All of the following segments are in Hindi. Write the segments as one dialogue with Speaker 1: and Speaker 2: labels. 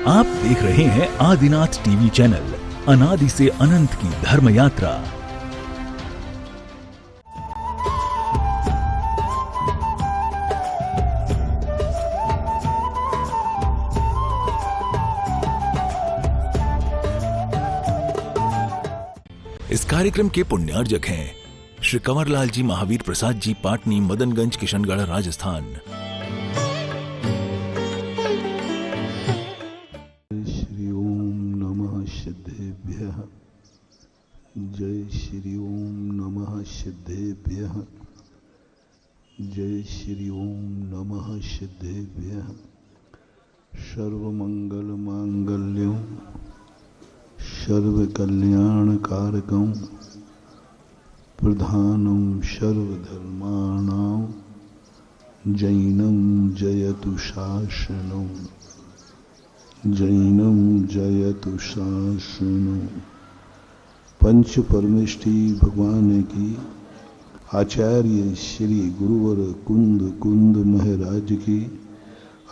Speaker 1: आप देख रहे हैं आदिनाथ टीवी चैनल, अनादि से अनंत की धर्म यात्रा। इस कार्यक्रम के पुण्यार्जक हैं श्री कंवरलाल जी महावीर प्रसाद जी, पाटनी, मदनगंज, किशनगढ़, राजस्थान।
Speaker 2: श्री ओम नमः सिद्धेभ्यः। जय श्री ओम नमः सिद्धेभ्यः। जय श्री ओम नमः सिद्धेभ्यः। सर्वमंगल मांगल्यं सर्वकल्याणकारकं प्रधानं सर्वधर्माणां जैनं जयतु शासनं। जैनं जयतु शासनं। पंच परमेष्टि भगवान की आचार्य श्री गुरुवर कुंद कुंद महाराज की,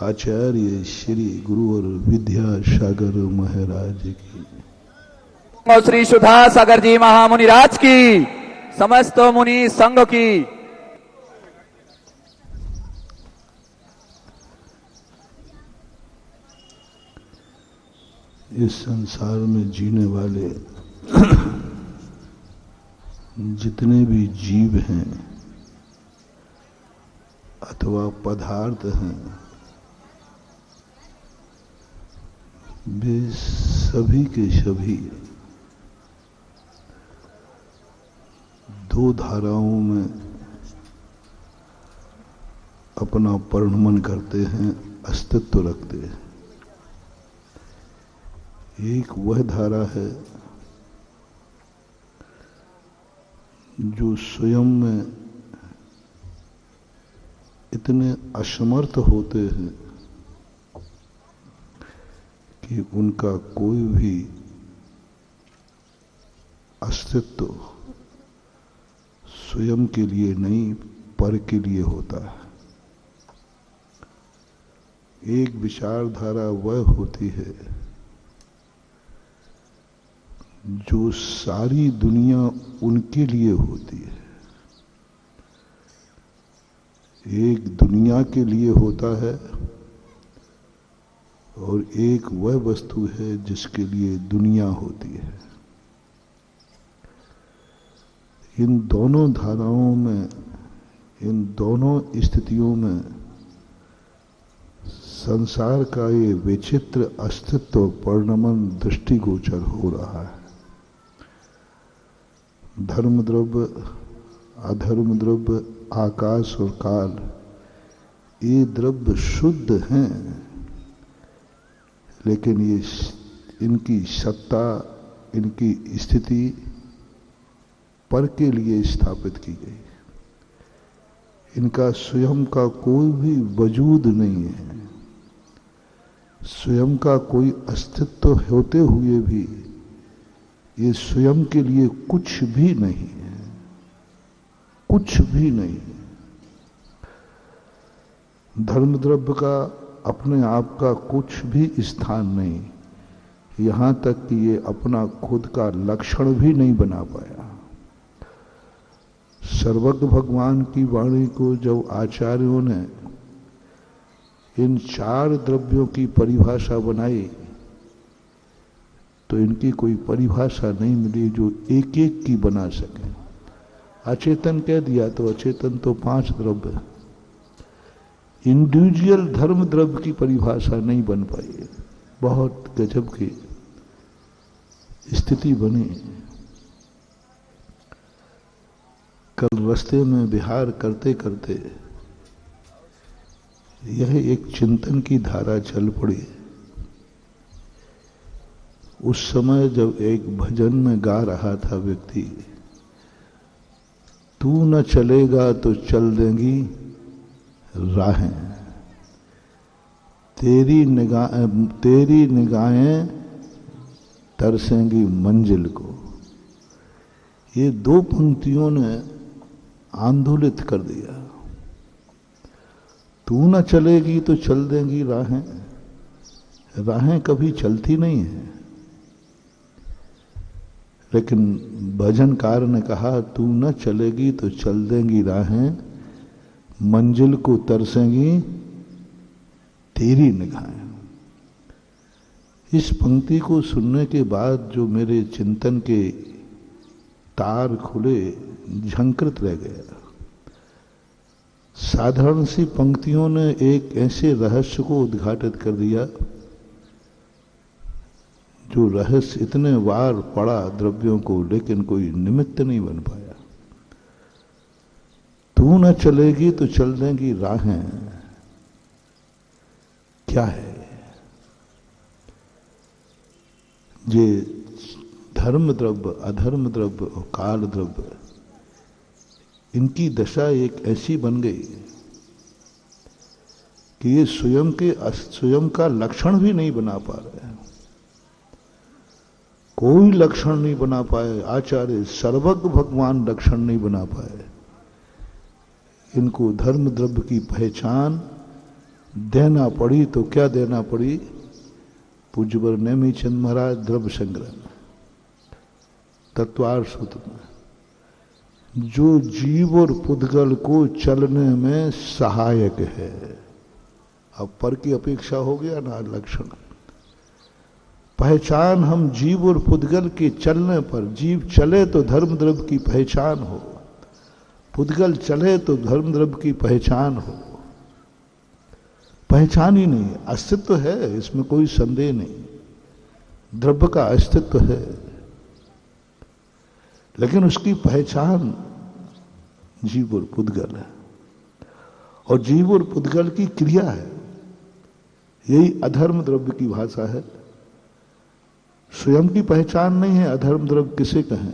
Speaker 2: आचार्य श्री गुरुवर विद्यासागर महाराज की,
Speaker 3: श्री सुधा सागर जी महामुनिराज की, समस्त मुनि संघ की।
Speaker 2: इस संसार में जीने वाले जितने भी जीव हैं अथवा पदार्थ हैं, वे सभी के सभी दो धाराओं में अपना परिणमन करते हैं, अस्तित्व रखते हैं। एक वह धारा है जो स्वयं में इतने असमर्थ होते हैं कि उनका कोई भी अस्तित्व स्वयं के लिए नहीं, पर के लिए होता है। एक विचारधारा वह होती है जो सारी दुनिया उनके लिए होती है। एक दुनिया के लिए होता है और एक वह वस्तु है जिसके लिए दुनिया होती है। इन दोनों धाराओं में, इन दोनों स्थितियों में संसार का ये विचित्र अस्तित्व परिणमन दृष्टिगोचर हो रहा है। धर्म द्रव्य, अधर्म द्रव्य, आकाश और काल, ये द्रव्य शुद्ध हैं, लेकिन ये इनकी सत्ता, इनकी स्थिति पर के लिए स्थापित की गई। इनका स्वयं का कोई भी वजूद नहीं है। स्वयं का कोई अस्तित्व होते हुए भी ये स्वयं के लिए कुछ भी नहीं है, कुछ भी नहीं है। धर्म द्रव्य का अपने आप का कुछ भी स्थान नहीं, यहां तक कि ये अपना खुद का लक्षण भी नहीं बना पाया। सर्वज्ञ भगवान की वाणी को जब आचार्यों ने इन चार द्रव्यों की परिभाषा बनाई तो इनकी कोई परिभाषा नहीं मिली जो एक एक की बना सके। अचेतन कह दिया तो अचेतन तो 5 द्रव्य, इंडिविजुअल धर्म द्रव्य की परिभाषा नहीं बन पाई। बहुत गजब की स्थिति बनी। कल रास्ते में विहार करते करते यह एक चिंतन की धारा चल पड़ी। उस समय जब एक भजन में गा रहा था व्यक्ति, तू न चलेगा तो चल देंगी राहें, तेरी निगाहें तरसेंगी मंजिल को। ये 2 पंक्तियों ने आंदोलित कर दिया। तू न चलेगी तो चल देंगी राहें, राहें कभी चलती नहीं है, लेकिन भजनकार ने कहा तू न चलेगी तो चल देंगी राहें, मंजिल को तरसेंगी तेरी निगाहें। इस पंक्ति को सुनने के बाद जो मेरे चिंतन के तार खुले, झंकृत रह गया। साधारण सी पंक्तियों ने एक ऐसे रहस्य को उद्घाटित कर दिया जो रहस्य इतने बार पड़ा द्रव्यों को, लेकिन कोई निमित्त नहीं बन पाया। तू न चलेगी तो चल देंगी राहें, क्या है ये? धर्म द्रव्य, अधर्म द्रव्य और काल द्रव्य, इनकी दशा एक ऐसी बन गई कि ये स्वयं का लक्षण भी नहीं बना पा रहे हैं। कोई लक्षण नहीं बना पाए। आचार्य सर्वज्ञ भगवान लक्षण नहीं बना पाए। इनको धर्म द्रव्य की पहचान देना पड़ी तो क्या देना पड़ी? पूज्यवर नेमीचंद महाराज द्रव्य संग्रह तत्वार सूत्र में, जो जीव और पुद्गल को चलने में सहायक है। अब पर की अपेक्षा हो गया ना लक्षण। पहचान हम जीव और पुद्गल के चलने पर, जीव चले तो धर्म द्रव्य की पहचान हो, पुद्गल चले तो धर्म द्रव्य की पहचान हो। पहचान ही नहीं, अस्तित्व है, इसमें कोई संदेह नहीं, द्रव्य का अस्तित्व है, लेकिन उसकी पहचान जीव और पुद्गल है, और जीव और पुद्गल की क्रिया है। यही अधर्म द्रव्य की भाषा है। स्वयं की पहचान नहीं है। अधर्म द्रव्य किसे कहें?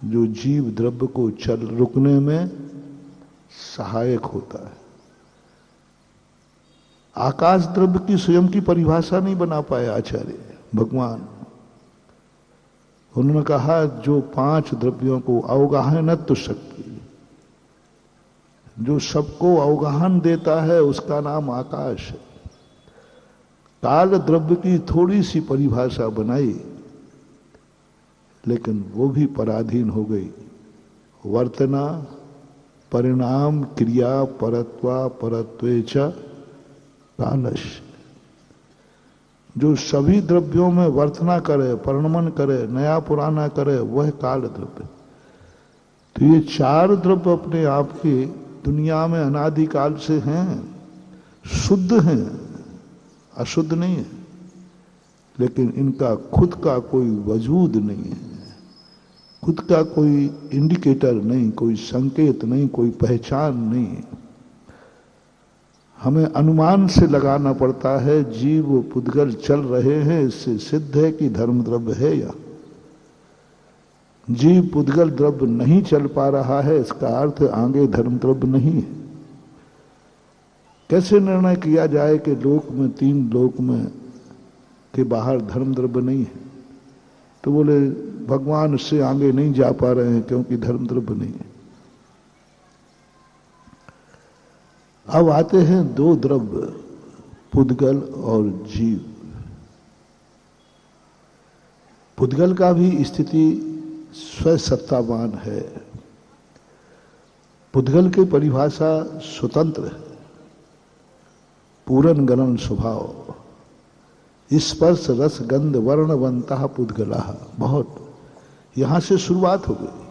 Speaker 2: जो जीव द्रव्य को चल रुकने में सहायक होता है। आकाश द्रव्य की स्वयं की परिभाषा नहीं बना पाए आचार्य भगवान। उन्होंने कहा जो 5 द्रव्यों को अवगाहनत्व शक्ति, जो सबको अवगाहन देता है, उसका नाम आकाश है। काल द्रव्य की थोड़ी सी परिभाषा बनाई, लेकिन वो भी पराधीन हो गई। वर्तना, परिणाम, क्रिया, परत्वा, परत्वे च कालश। जो सभी द्रव्यों में वर्तना करे, परिणमन करे, नया पुराना करे, वह काल द्रव्य। तो ये 4 द्रव्य अपने आप के दुनिया में अनादिकाल से हैं, शुद्ध हैं, अशुद्ध नहीं है, लेकिन इनका खुद का कोई वजूद नहीं है, खुद का कोई इंडिकेटर नहीं, कोई संकेत नहीं, कोई पहचान नहीं। हमें अनुमान से लगाना पड़ता है जीव पुद्गल चल रहे हैं, इससे सिद्ध है कि धर्म द्रव्य है या जीव पुद्गल द्रव्य नहीं चल पा रहा है, इसका अर्थ आगे धर्म द्रव्य नहीं है। कैसे निर्णय किया जाए कि लोक में 3 लोक में के बाहर धर्म द्रव्य नहीं है? तो बोले भगवान उससे आगे नहीं जा पा रहे हैं क्योंकि धर्म द्रव्य नहीं है। अब आते हैं 2 द्रव्य, पुद्गल और जीव। पुद्गल का भी स्थिति स्वसत्तावान है। पुद्गल की परिभाषा स्वतंत्र है, पूरन गणन स्वभाव, स्पर्श रस गंध वर्णवंता पुद्गला। बहुत यहां से शुरुआत हो गई।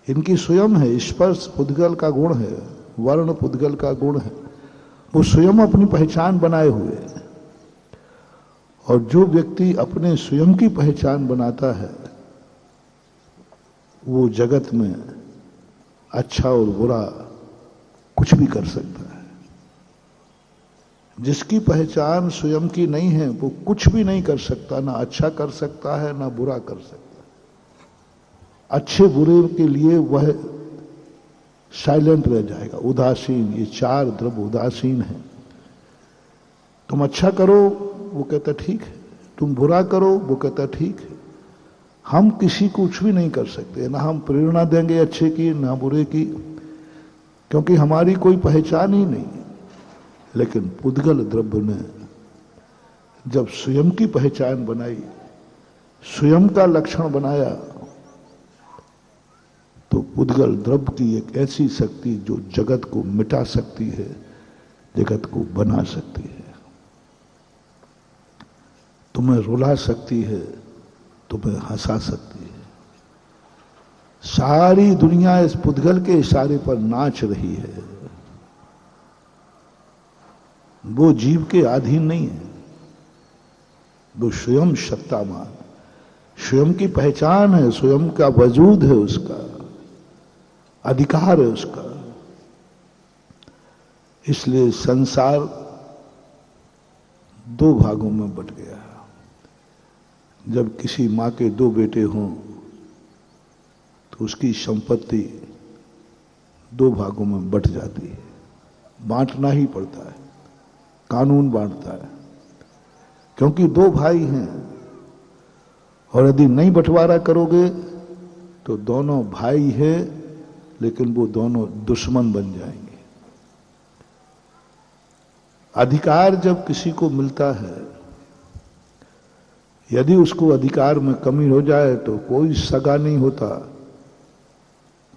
Speaker 2: इनकी स्वयं है, स्पर्श पुद्गल का गुण है, वर्ण पुद्गल का गुण है, वो स्वयं अपनी पहचान बनाए हुए हैं। और जो व्यक्ति अपने स्वयं की पहचान बनाता है वो जगत में अच्छा और बुरा कुछ भी कर सकता है। जिसकी पहचान स्वयं की नहीं है वो कुछ भी नहीं कर सकता, ना अच्छा कर सकता है ना बुरा कर सकता है। अच्छे बुरे के लिए वह साइलेंट रह जाएगा, उदासीन। ये 4 द्रव्य उदासीन हैं। तुम अच्छा करो वो कहता ठीक है, तुम बुरा करो वो कहता ठीक है। हम किसी को कुछ भी नहीं कर सकते, ना हम प्रेरणा देंगे अच्छे की ना बुरे की, क्योंकि हमारी कोई पहचान ही नहीं। लेकिन पुद्गल द्रव्य ने जब स्वयं की पहचान बनाई, स्वयं का लक्षण बनाया, तो पुद्गल द्रव्य की एक ऐसी शक्ति जो जगत को मिटा सकती है, जगत को बना सकती है, तुम्हें रुला सकती है, तुम्हें हंसा सकती है। सारी दुनिया इस पुद्गल के इशारे पर नाच रही है। वो जीव के अधीन नहीं है, वो स्वयं सत्तामान, स्वयं की पहचान है, स्वयं का वजूद है, उसका अधिकार है उसका। इसलिए संसार दो भागों में बट गया। जब किसी मां के दो बेटे हों तो उसकी संपत्ति दो भागों में बट जाती है, बांटना ही पड़ता है, कानून बांटता है, क्योंकि दो भाई हैं। और यदि नहीं बंटवारा करोगे तो दोनों भाई हैं, लेकिन वो दोनों दुश्मन बन जाएंगे। अधिकार जब किसी को मिलता है, यदि उसको अधिकार में कमी हो जाए तो कोई सगा नहीं होता।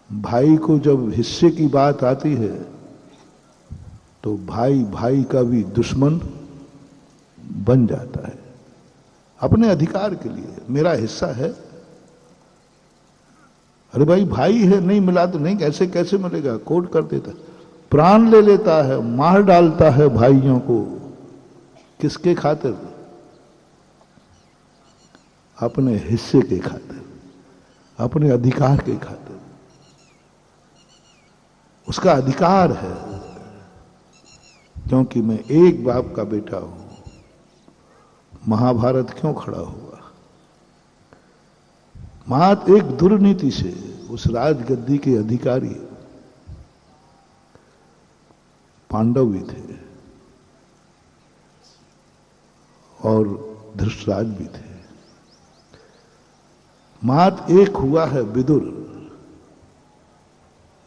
Speaker 2: भाई को जब हिस्से की बात आती है तो भाई भाई का भी दुश्मन बन जाता है, अपने अधिकार के लिए। मेरा हिस्सा है, अरे भाई भाई है, नहीं मिला तो नहीं, कैसे कैसे मिलेगा, कोर्ट कर देता, प्राण ले लेता है, मार डालता है भाइयों को। किसके खातिर? अपने हिस्से के खातिर, अपने अधिकार के खातिर। उसका अधिकार है, क्योंकि मैं एक बाप का बेटा हूं। महाभारत क्यों खड़ा हुआ? मात्र एक दुर्नीति से उस राजगद्दी के अधिकारी पांडव भी थे और धृतराज भी थे। मात्र एक हुआ है विदुर,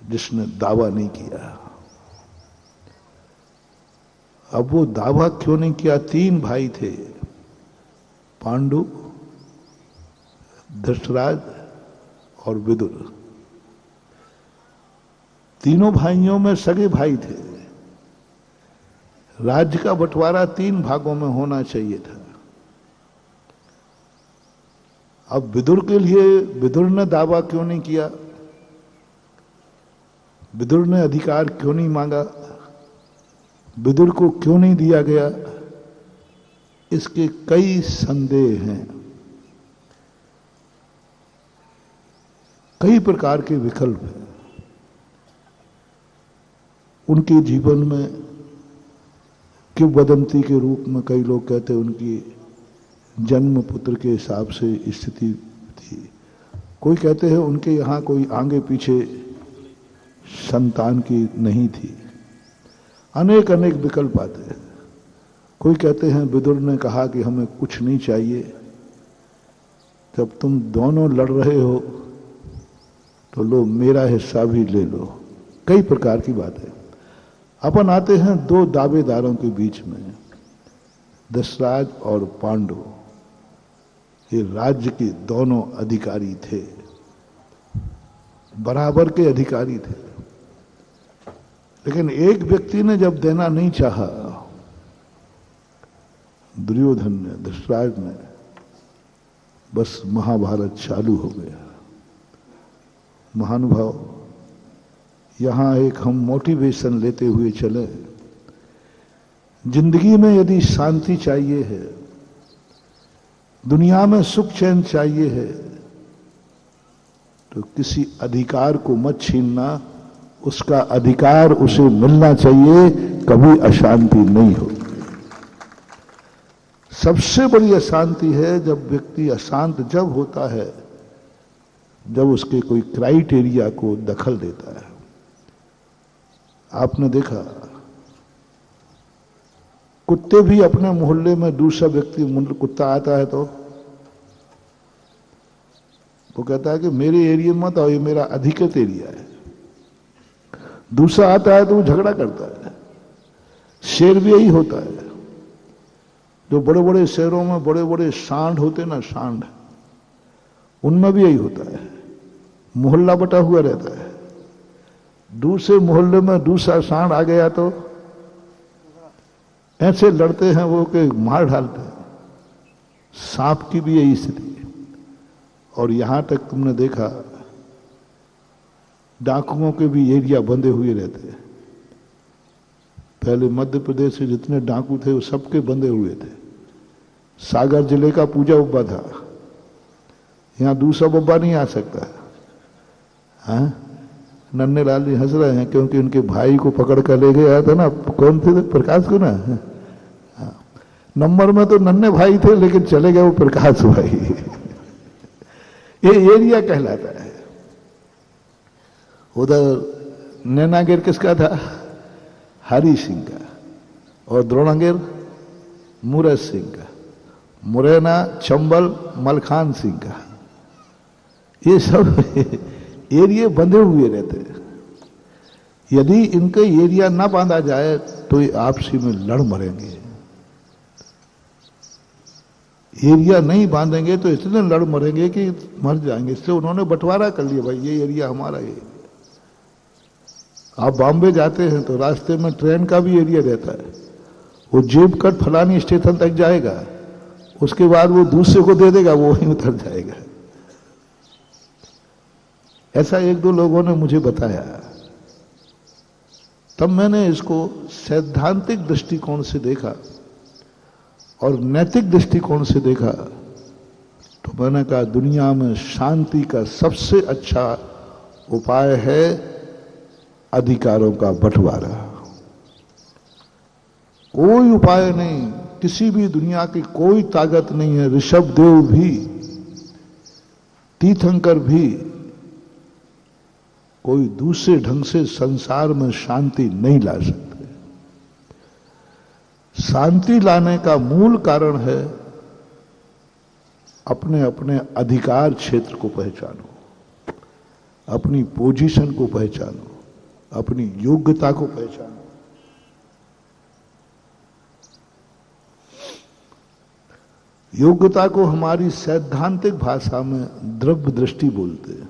Speaker 2: जिसने दावा नहीं किया। अब वो दावा क्यों नहीं किया? तीन भाई थे, पांडु, धृतराज और विदुर। तीनों भाइयों में सगे भाई थे। राज्य का बंटवारा तीन भागों में होना चाहिए था। अब विदुर के लिए विदुर ने दावा क्यों नहीं किया? विदुर ने अधिकार क्यों नहीं मांगा? विदुर को क्यों नहीं दिया गया? इसके कई संदेह हैं, कई प्रकार के विकल्प हैं। उनके जीवन में किंवदंती के रूप में कई लोग कहते हैं उनकी जन्म पुत्र के हिसाब से स्थिति थी। कोई कहते हैं उनके यहाँ कोई आगे पीछे संतान की नहीं थी। अनेक अनेक विकल्प आते हैं। कोई कहते हैं विदुर ने कहा कि हमें कुछ नहीं चाहिए, जब तुम दोनों लड़ रहे हो तो लो मेरा हिस्सा भी ले लो। कई प्रकार की बात है। अपन आते हैं दो दावेदारों के बीच में, दशराज और पांडु। ये राज्य के दोनों अधिकारी थे, बराबर के अधिकारी थे। लेकिन एक व्यक्ति ने जब देना नहीं चाहा, दुर्योधन ने, धृतराज ने, बस महाभारत चालू हो गया। महानुभाव, यहां एक हम मोटिवेशन लेते हुए चले। जिंदगी में यदि शांति चाहिए है, दुनिया में सुख चैन चाहिए है, तो किसी अधिकार को मत छीनना। उसका अधिकार उसे मिलना चाहिए, कभी अशांति नहीं होगी। सबसे बड़ी अशांति है जब व्यक्ति अशांत जब होता है, जब उसके कोई क्राइटेरिया को दखल देता है। आपने देखा, कुत्ते भी अपने मोहल्ले में दूसरा व्यक्ति कुत्ता आता है तो वो कहता है कि मेरे एरिया में तो ये मेरा अधिकृत एरिया है। दूसरा आता है तो वो झगड़ा करता है। शेर भी यही होता है। जो बड़े बड़े शहरों में बड़े बड़े सांड होते ना, सांड, उनमें भी यही होता है, मोहल्ला बटा हुआ रहता है। दूसरे मोहल्ले में दूसरा सांड आ गया तो ऐसे लड़ते हैं वो कि मार डालते हैं। सांप की भी यही स्थिति है। और यहां तक तुमने देखा डाकुओं के भी एरिया बंधे हुए रहते हैं। पहले मध्य प्रदेश के जितने डाकू थे वो सबके बंधे हुए थे। सागर जिले का पूजा बब्बा था, यहां दूसरा बब्बा नहीं आ सकता। हाँ, नन्हे लाल जी हंस रहे हैं क्योंकि उनके भाई को पकड़ कर ले गया था ना, कौन थे, प्रकाश को ना। हाँ, नंबर में तो नन्हे भाई थे लेकिन चले गए वो प्रकाश भाई। ये एरिया कहलाता है। उधर नैनागिर किसका था? हरि सिंह का। और द्रोणागिर मूरज सिंह का। मुरैना चंबल मलखान सिंह का। ये सब एरिया बंधे हुए रहते हैं। यदि इनके एरिया ना बांधा जाए तो ये आपसी में लड़ मरेंगे। एरिया नहीं बांधेंगे तो इतने लड़ मरेंगे कि मर जाएंगे। इसलिए उन्होंने बंटवारा कर लिया, भाई ये एरिया हमारा। ये आप बॉम्बे जाते हैं तो रास्ते में ट्रेन का भी एरिया रहता है। वो जेब कट फलानी स्टेशन तक जाएगा, उसके बाद वो दूसरे को दे देगा, वो वहीं उतर जाएगा। ऐसा एक दो लोगों ने मुझे बताया। तब मैंने इसको सैद्धांतिक दृष्टिकोण से देखा और नैतिक दृष्टिकोण से देखा तो मैंने कहा दुनिया में शांति का सबसे अच्छा उपाय है अधिकारों का बंटवारा। कोई उपाय नहीं, किसी भी दुनिया की कोई ताकत नहीं है, ऋषभदेव भी, तीर्थंकर भी, कोई दूसरे ढंग से संसार में शांति नहीं ला सकते। शांति लाने का मूल कारण है अपने अपने अधिकार क्षेत्र को पहचानो, अपनी पोजीशन को पहचानो, अपनी योग्यता को पहचानो। योग्यता को हमारी सैद्धांतिक भाषा में द्रव्य दृष्टि बोलते हैं।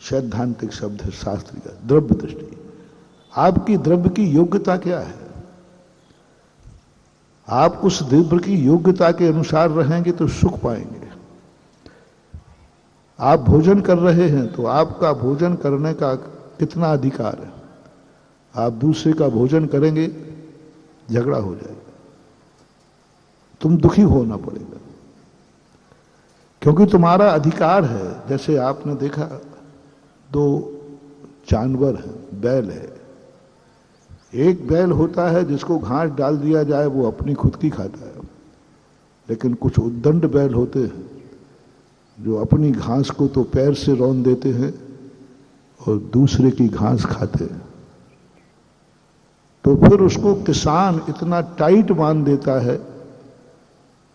Speaker 2: सैद्धांतिक शब्द है शास्त्र का, द्रव्य दृष्टि। आपकी द्रव्य की योग्यता क्या है? आप उस द्रव्य की योग्यता के अनुसार रहेंगे तो सुख पाएंगे। आप भोजन कर रहे हैं तो आपका भोजन करने का कितना अधिकार है? आप दूसरे का भोजन करेंगे, झगड़ा हो जाएगा, तुम दुखी होना पड़ेगा, क्योंकि तुम्हारा अधिकार है। जैसे आपने देखा दो जानवर हैं, बैल है। एक बैल होता है जिसको घास डाल दिया जाए वो अपनी खुद की खाता है, लेकिन कुछ उद्दंड बैल होते हैं जो अपनी घास को तो पैर से रौंद देते हैं और दूसरे की घास खाते हैं। तो फिर उसको किसान इतना टाइट बांध देता है,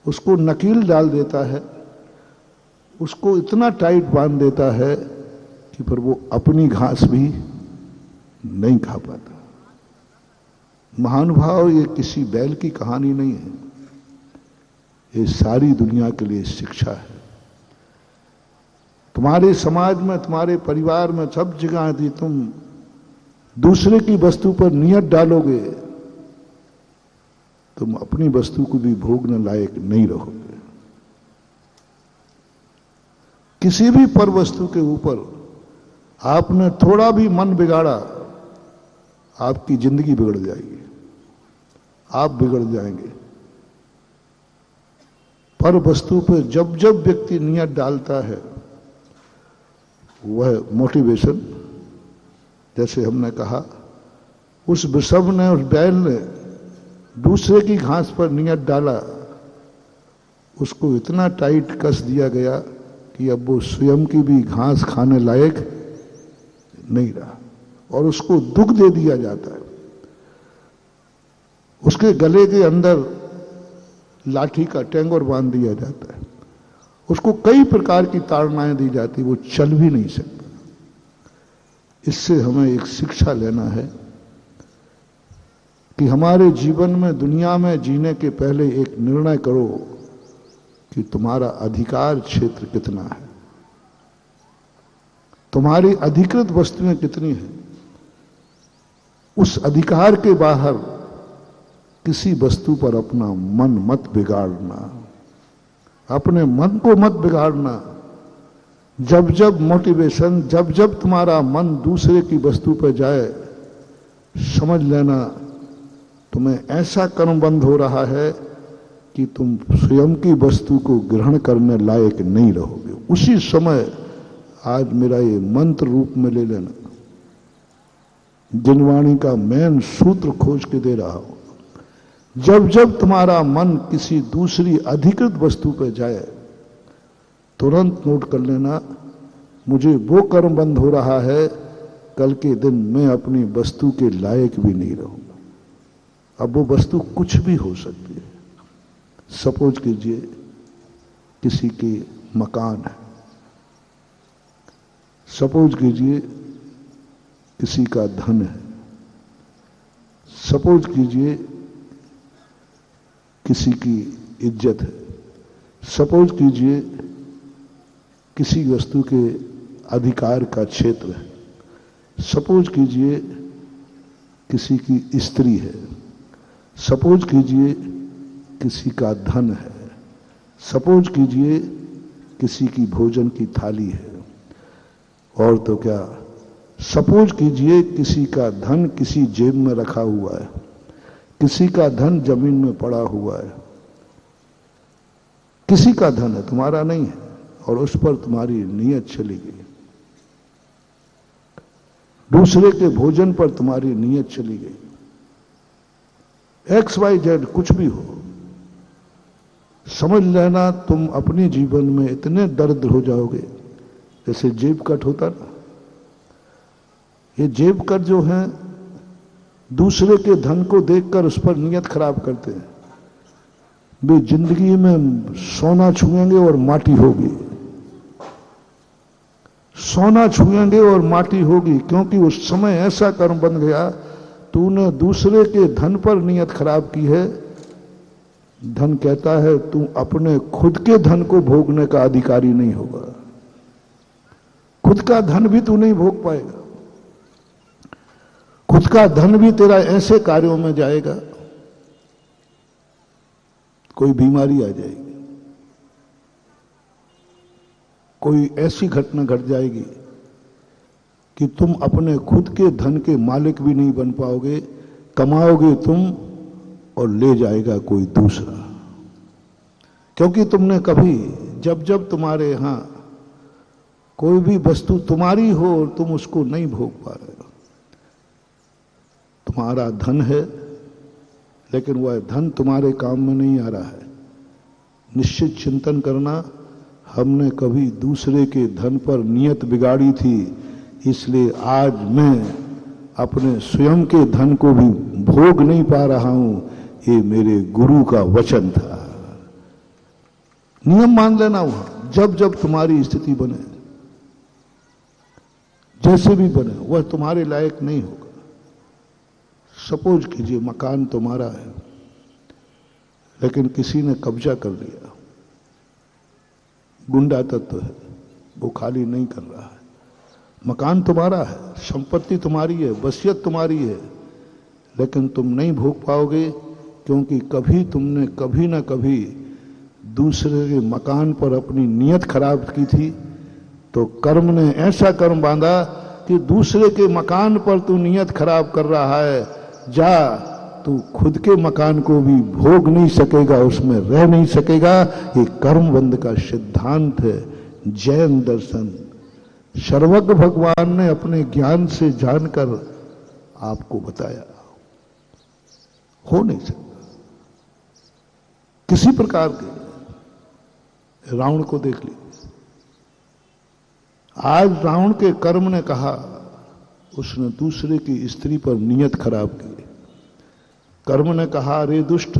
Speaker 2: उसको नकील डाल देता है, उसको इतना टाइट बांध देता है कि फिर वो अपनी घास भी नहीं खा पाता। महानुभाव, ये किसी बैल की कहानी नहीं है, ये सारी दुनिया के लिए शिक्षा है। तुम्हारे समाज में, तुम्हारे परिवार में, सब जगह यदि तुम दूसरे की वस्तु पर नियत डालोगे तुम अपनी वस्तु को भी भोगने लायक नहीं रहोगे। किसी भी पर वस्तु के ऊपर आपने थोड़ा भी मन बिगाड़ा, आपकी जिंदगी बिगड़ जाएगी, आप बिगड़ जाएंगे। पर वस्तु पर जब जब व्यक्ति नियत डालता है, वह मोटिवेशन, जैसे हमने कहा, उस वृषभ ने, उस बैल ने दूसरे की घास पर नियत डाला, उसको इतना टाइट कस दिया गया कि अब वो स्वयं की भी घास खाने लायक नहीं रहा और उसको दुख दे दिया जाता है। उसके गले के अंदर लाठी का टेंगोर बांध दिया जाता है, उसको कई प्रकार की ताड़नाएं दी जाती, वो चल भी नहीं सकता। इससे हमें एक शिक्षा लेना है कि हमारे जीवन में, दुनिया में जीने के पहले एक निर्णय करो कि तुम्हारा अधिकार क्षेत्र कितना है, तुम्हारी अधिकृत वस्तुएं कितनी हैं। उस अधिकार के बाहर किसी वस्तु पर अपना मन मत बिगाड़ना, अपने मन को मत बिगाड़ना। जब जब मोटिवेशन, जब जब तुम्हारा मन दूसरे की वस्तु पर जाए, समझ लेना तुम्हें ऐसा कर्मबंध हो रहा है कि तुम स्वयं की वस्तु को ग्रहण करने लायक नहीं रहोगे। उसी समय आज मेरा ये मंत्र रूप में ले लेना, जिनवाणी का मेन सूत्र खोज के दे रहा हूं। जब जब तुम्हारा मन किसी दूसरी अधिकृत वस्तु पर जाए, तुरंत नोट कर लेना, मुझे वो कर्म बंद हो रहा है, कल के दिन मैं अपनी वस्तु के लायक भी नहीं रहूंगा। अब वो वस्तु कुछ भी हो सकती है। सपोज कीजिए किसी के मकान है, सपोज कीजिए किसी का धन है, सपोज कीजिए किसी की इज्जत है, सपोज कीजिए किसी वस्तु के अधिकार का क्षेत्र है, सपोज कीजिए किसी की स्त्री है, सपोज कीजिए किसी का धन है, सपोज कीजिए किसी की भोजन की थाली है, और तो क्या, सपोज कीजिए किसी का धन किसी जेब में रखा हुआ है, किसी का धन जमीन में पड़ा हुआ है, किसी का धन है, तुम्हारा नहीं है, और उस पर तुम्हारी नीयत चली गई। दूसरे के भोजन पर तुम्हारी नीयत चली गई। XYZ कुछ भी हो, समझ लेना तुम अपने जीवन में इतने दर्द हो जाओगे। जैसे जेब कट होता ना, ये जेब कट जो है, दूसरे के धन को देखकर उस पर नियत खराब करते हैं। वे जिंदगी में सोना छुएंगे और माटी होगी, सोना छुएंगे और माटी होगी, क्योंकि उस समय ऐसा कर्म बन गया, तूने दूसरे के धन पर नियत खराब की है। धन कहता है तू अपने खुद के धन को भोगने का अधिकारी नहीं होगा, खुद का धन भी तू नहीं भोग पाएगा, खुद का धन भी तेरा ऐसे कार्यों में जाएगा, कोई बीमारी आ जाएगी, कोई ऐसी घटना घट जाएगी कि तुम अपने खुद के धन के मालिक भी नहीं बन पाओगे। कमाओगे तुम और ले जाएगा कोई दूसरा, क्योंकि तुमने कभी, जब जब तुम्हारे यहां कोई भी वस्तु तुम्हारी हो और तुम उसको नहीं भोग पा रहे हो, तुम्हारा धन है लेकिन वह धन तुम्हारे काम में नहीं आ रहा है, निश्चित चिंतन करना, हमने कभी दूसरे के धन पर नियत बिगाड़ी थी, इसलिए आज मैं अपने स्वयं के धन को भी भोग नहीं पा रहा हूं। ये मेरे गुरु का वचन था। नियम मान लेना वहां, जब जब तुम्हारी स्थिति बने, जैसे भी बने, वह तुम्हारे लायक नहीं होगा। सपोज कीजिए मकान तुम्हारा है लेकिन किसी ने कब्जा कर लिया, गुंडा तत्व है, वो खाली नहीं कर रहा है। मकान तुम्हारा है, संपत्ति तुम्हारी है, वसीयत तुम्हारी है, लेकिन तुम नहीं भोग पाओगे, क्योंकि कभी तुमने कभी ना कभी दूसरे के मकान पर अपनी नियत खराब की थी। तो कर्म ने ऐसा कर्म बांधा कि दूसरे के मकान पर तू नियत खराब कर रहा है, जा तू खुद के मकान को भी भोग नहीं सकेगा, उसमें रह नहीं सकेगा। ये कर्मबंध का सिद्धांत है, जैन दर्शन। सर्वज्ञ भगवान ने अपने ज्ञान से जानकर आपको बताया, हो नहीं सकता। किसी प्रकार के रावण को देख लीजिए, आज रावण के कर्म ने कहा, उसने दूसरे की स्त्री पर नियत खराब की। कर्म ने कहा, अरे दुष्ट,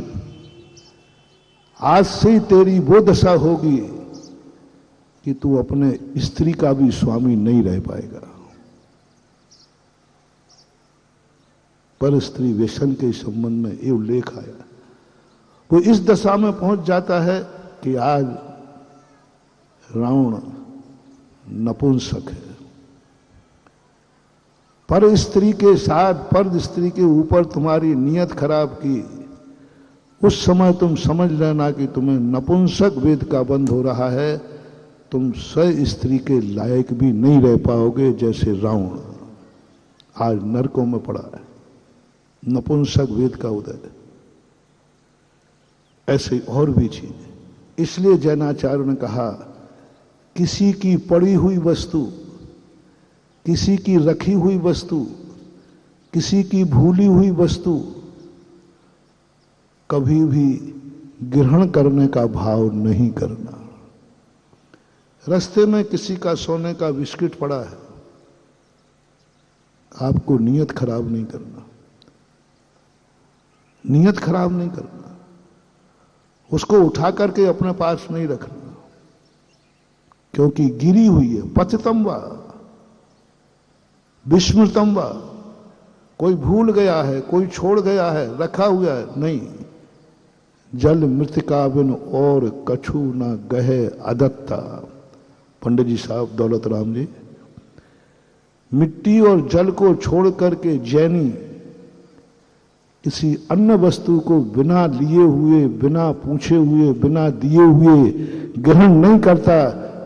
Speaker 2: आज से ही तेरी वो दशा होगी कि तू अपने स्त्री का भी स्वामी नहीं रह पाएगा। पर स्त्री व्यसन के संबंध में ये उल्लेख आया। वो इस दशा में पहुंच जाता है कि आज रावण नपुंसक है। पर स्त्री के साथ, पर स्त्री के ऊपर तुम्हारी नियत खराब की, उस समय तुम समझ लेना कि तुम्हें नपुंसक वेद का बंध हो रहा है। तुम स्त्री के लायक भी नहीं रह पाओगे, जैसे रावण आज नरकों में पड़ा है। नपुंसक वेद का उदय, ऐसे और भी चीजें। इसलिए जैनाचार्य ने कहा, किसी की पड़ी हुई वस्तु, किसी की रखी हुई वस्तु, किसी की भूली हुई वस्तु कभी भी ग्रहण करने का भाव नहीं करना। रास्ते में किसी का सोने का बिस्किट पड़ा है, आपको नियत खराब नहीं करना, नियत खराब नहीं करना। उसको उठा करके अपने पास नहीं रखना, क्योंकि गिरी हुई है। पतितम वा विस्मृतम वा, कोई भूल गया है, कोई छोड़ गया है, रखा हुआ है, नहीं। जल मृतिका बिन और कछु न गहे अदत्ता। पंडित जी साहब दौलत राम जी, मिट्टी और जल को छोड़ करके जैनी किसी अन्य वस्तु को बिना लिए हुए, बिना पूछे हुए, बिना दिए हुए ग्रहण नहीं करता।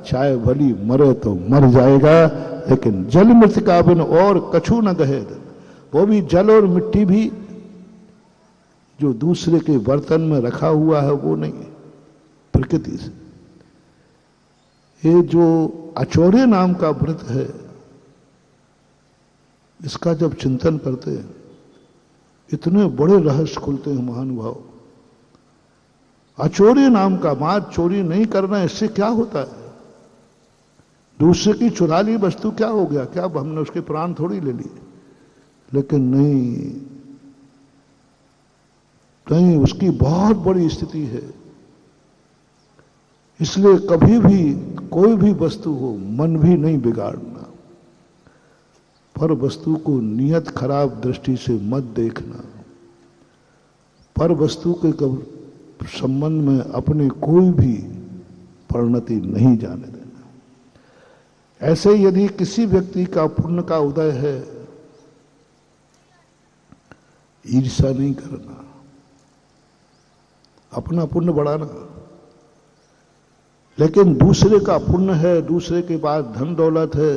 Speaker 2: चाहे भली मरे तो मर जाएगा, लेकिन जल मृतिका बिन और कछु न गहे। वो भी जल और मिट्टी भी जो दूसरे के बर्तन में रखा हुआ है वो नहीं, प्रकृति से। ये जो अचौर्य नाम का व्रत है, इसका जब चिंतन करते हैं, इतने बड़े रहस्य खुलते हैं महानुभाव। अचौर्य नाम का, मां चोरी नहीं करना, इससे क्या होता है? दूसरे की चुरा ली वस्तु क्या हो गया? क्या हमने उसके प्राण थोड़ी ले लिए? लेकिन नहीं, नहीं, उसकी बहुत बड़ी स्थिति है। इसलिए कभी भी कोई भी वस्तु हो, मन भी नहीं बिगाड़ना, पर वस्तु को नियत खराब दृष्टि से मत देखना। पर वस्तु के संबंध में अपने कोई भी परिणति नहीं जाने देना। ऐसे यदि किसी व्यक्ति का पुण्य का उदय है, ईर्ष्या नहीं करना, अपना पुण्य बढ़ाना। लेकिन दूसरे का पुण्य है, दूसरे के पास धन दौलत है,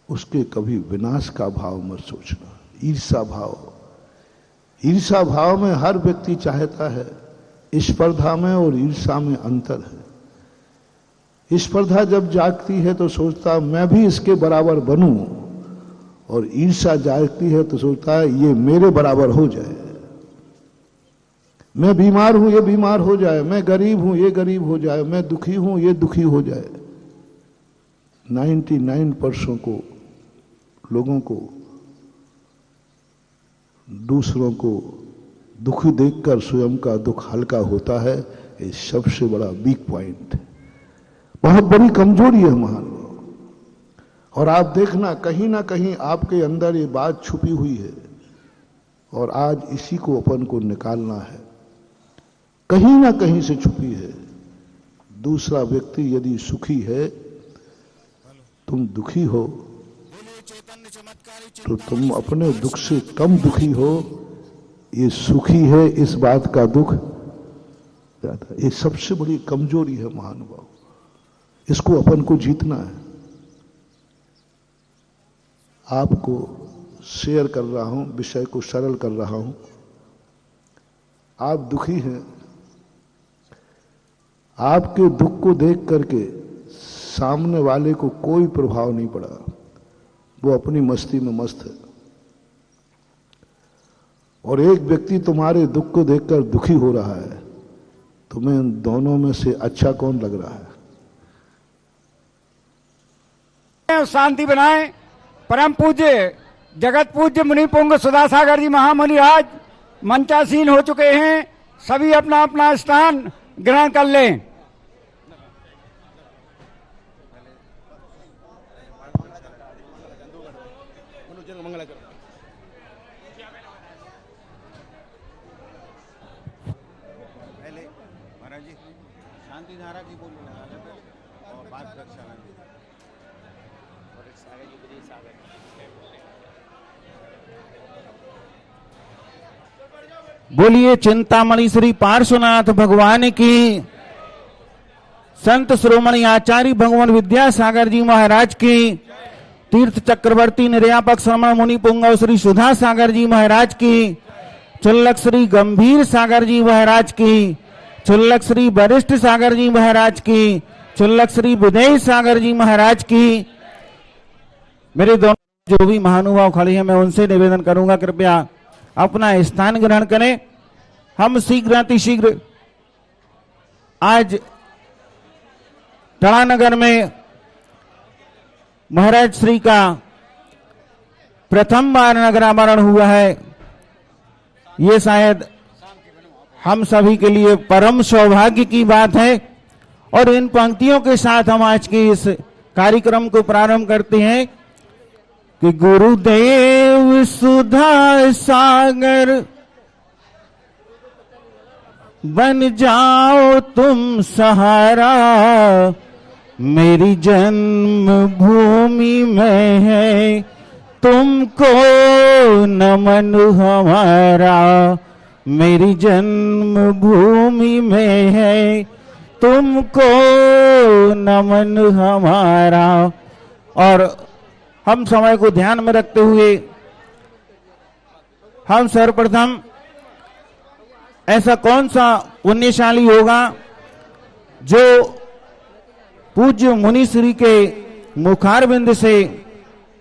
Speaker 2: उसके कभी विनाश का भाव मत सोचना। ईर्ष्या भाव, ईर्ष्या भाव में हर व्यक्ति चाहता है। स्पर्धा में और ईर्ष्या में अंतर है। स्पर्धा जब जागती है तो सोचता मैं भी इसके बराबर बनूं, और ईर्ष्या जागती है तो सोचता है ये मेरे बराबर हो जाए। मैं बीमार हूं, ये बीमार हो जाए। मैं गरीब हूं, ये गरीब हो जाए। मैं दुखी हूं, ये दुखी हो जाए। 99% को, लोगों को, दूसरों को दुखी देखकर स्वयं का दुख हल्का होता है। ये सबसे बड़ा वीक पॉइंट है, बहुत बड़ी कमजोरी है महान। और आप देखना, कहीं ना कहीं आपके अंदर ये बात छुपी हुई है, और आज इसी को अपन को निकालना है। कहीं ना कहीं से छुपी है। दूसरा व्यक्ति यदि सुखी है, तुम दुखी हो, तो तुम अपने दुख से कम दुखी हो। ये सुखी है, इस बात का दुख ज्यादा। ये सबसे बड़ी कमजोरी है महानुभाव। इसको अपन को जीतना है। आपको शेयर कर रहा हूं, विषय को सरल कर रहा हूं। आप दुखी हैं, आपके दुख को देख करके सामने वाले को कोई प्रभाव नहीं पड़ा, वो अपनी मस्ती में मस्त है। और एक व्यक्ति तुम्हारे दुख को देखकर दुखी हो रहा है, तुम्हें इन दोनों में से अच्छा कौन लग रहा है?
Speaker 4: शांति बनाए। परम पूज्य जगत पूज्य मुनि पुंग सुधा सागर जी महामुनि आज मंचासीन हो चुके हैं। सभी अपना अपना स्थान ग्रहण कर लें।
Speaker 5: शांति धारा की बोली लगा लेते और बात प्रक्षालन
Speaker 6: बोलिए चिंतामणि श्री पार्श्वनाथ भगवान की, संत श्रोमणी आचार्य भगवान विद्यासागर जी महाराज की, तीर्थ चक्रवर्ती निर्यापक श्रमण मुनि पुंगव श्री सुधा सागर जी महाराज की, चुल्लक श्री गंभीर सागर जी महाराज की, चुल्लक श्री वरिष्ठ सागर जी महाराज की, चुल्लक श्री विदेश सागर जी महाराज की। मेरे दोनों जो भी महानुभाव खड़े हैं मैं उनसे निवेदन करूंगा कृपया अपना स्थान ग्रहण करें। हम शीघ्र अतिशीघ्र आज तड़ानगर में महाराज श्री का प्रथम बार नगरावरण हुआ है। ये शायद हम सभी के लिए परम सौभाग्य की बात है और इन पंक्तियों के साथ हम आज के इस कार्यक्रम को प्रारंभ करते हैं कि गुरुदेव सुधा सागर बन जाओ तुम सहारा, मेरी जन्म भूमि में है तुमको नमन हमारा, मेरी जन्म भूमि में है तुमको नमन हमारा। और हम समय को ध्यान में रखते हुए हम सर्वप्रथम ऐसा कौन सा पुण्यशाली होगा जो पूज्य मुनिश्री के मुखारविंद से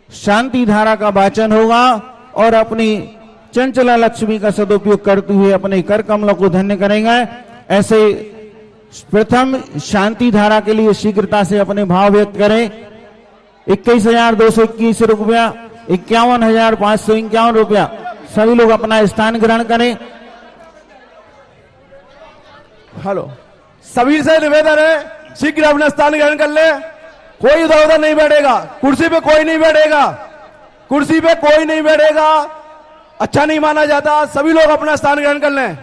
Speaker 6: शांति धारा का वाचन होगा और अपनी चंचला लक्ष्मी का सदुपयोग करते हुए अपने कर कमलों को धन्य करेंगे। ऐसे प्रथम शांति धारा के लिए शीघ्रता से अपने भाव व्यक्त करें। 21,221 रुपया, 51,551 रुपया। सभी लोग अपना स्थान ग्रहण करें।
Speaker 7: हेलो, सभी से निवेदन है शीघ्र अपना स्थान ग्रहण कर ले। कोई उधर उधर नहीं बैठेगा, कुर्सी पे कोई नहीं बैठेगा, कुर्सी पे कोई नहीं बैठेगा, अच्छा नहीं माना जाता। सभी लोग अपना स्थान ग्रहण कर लें।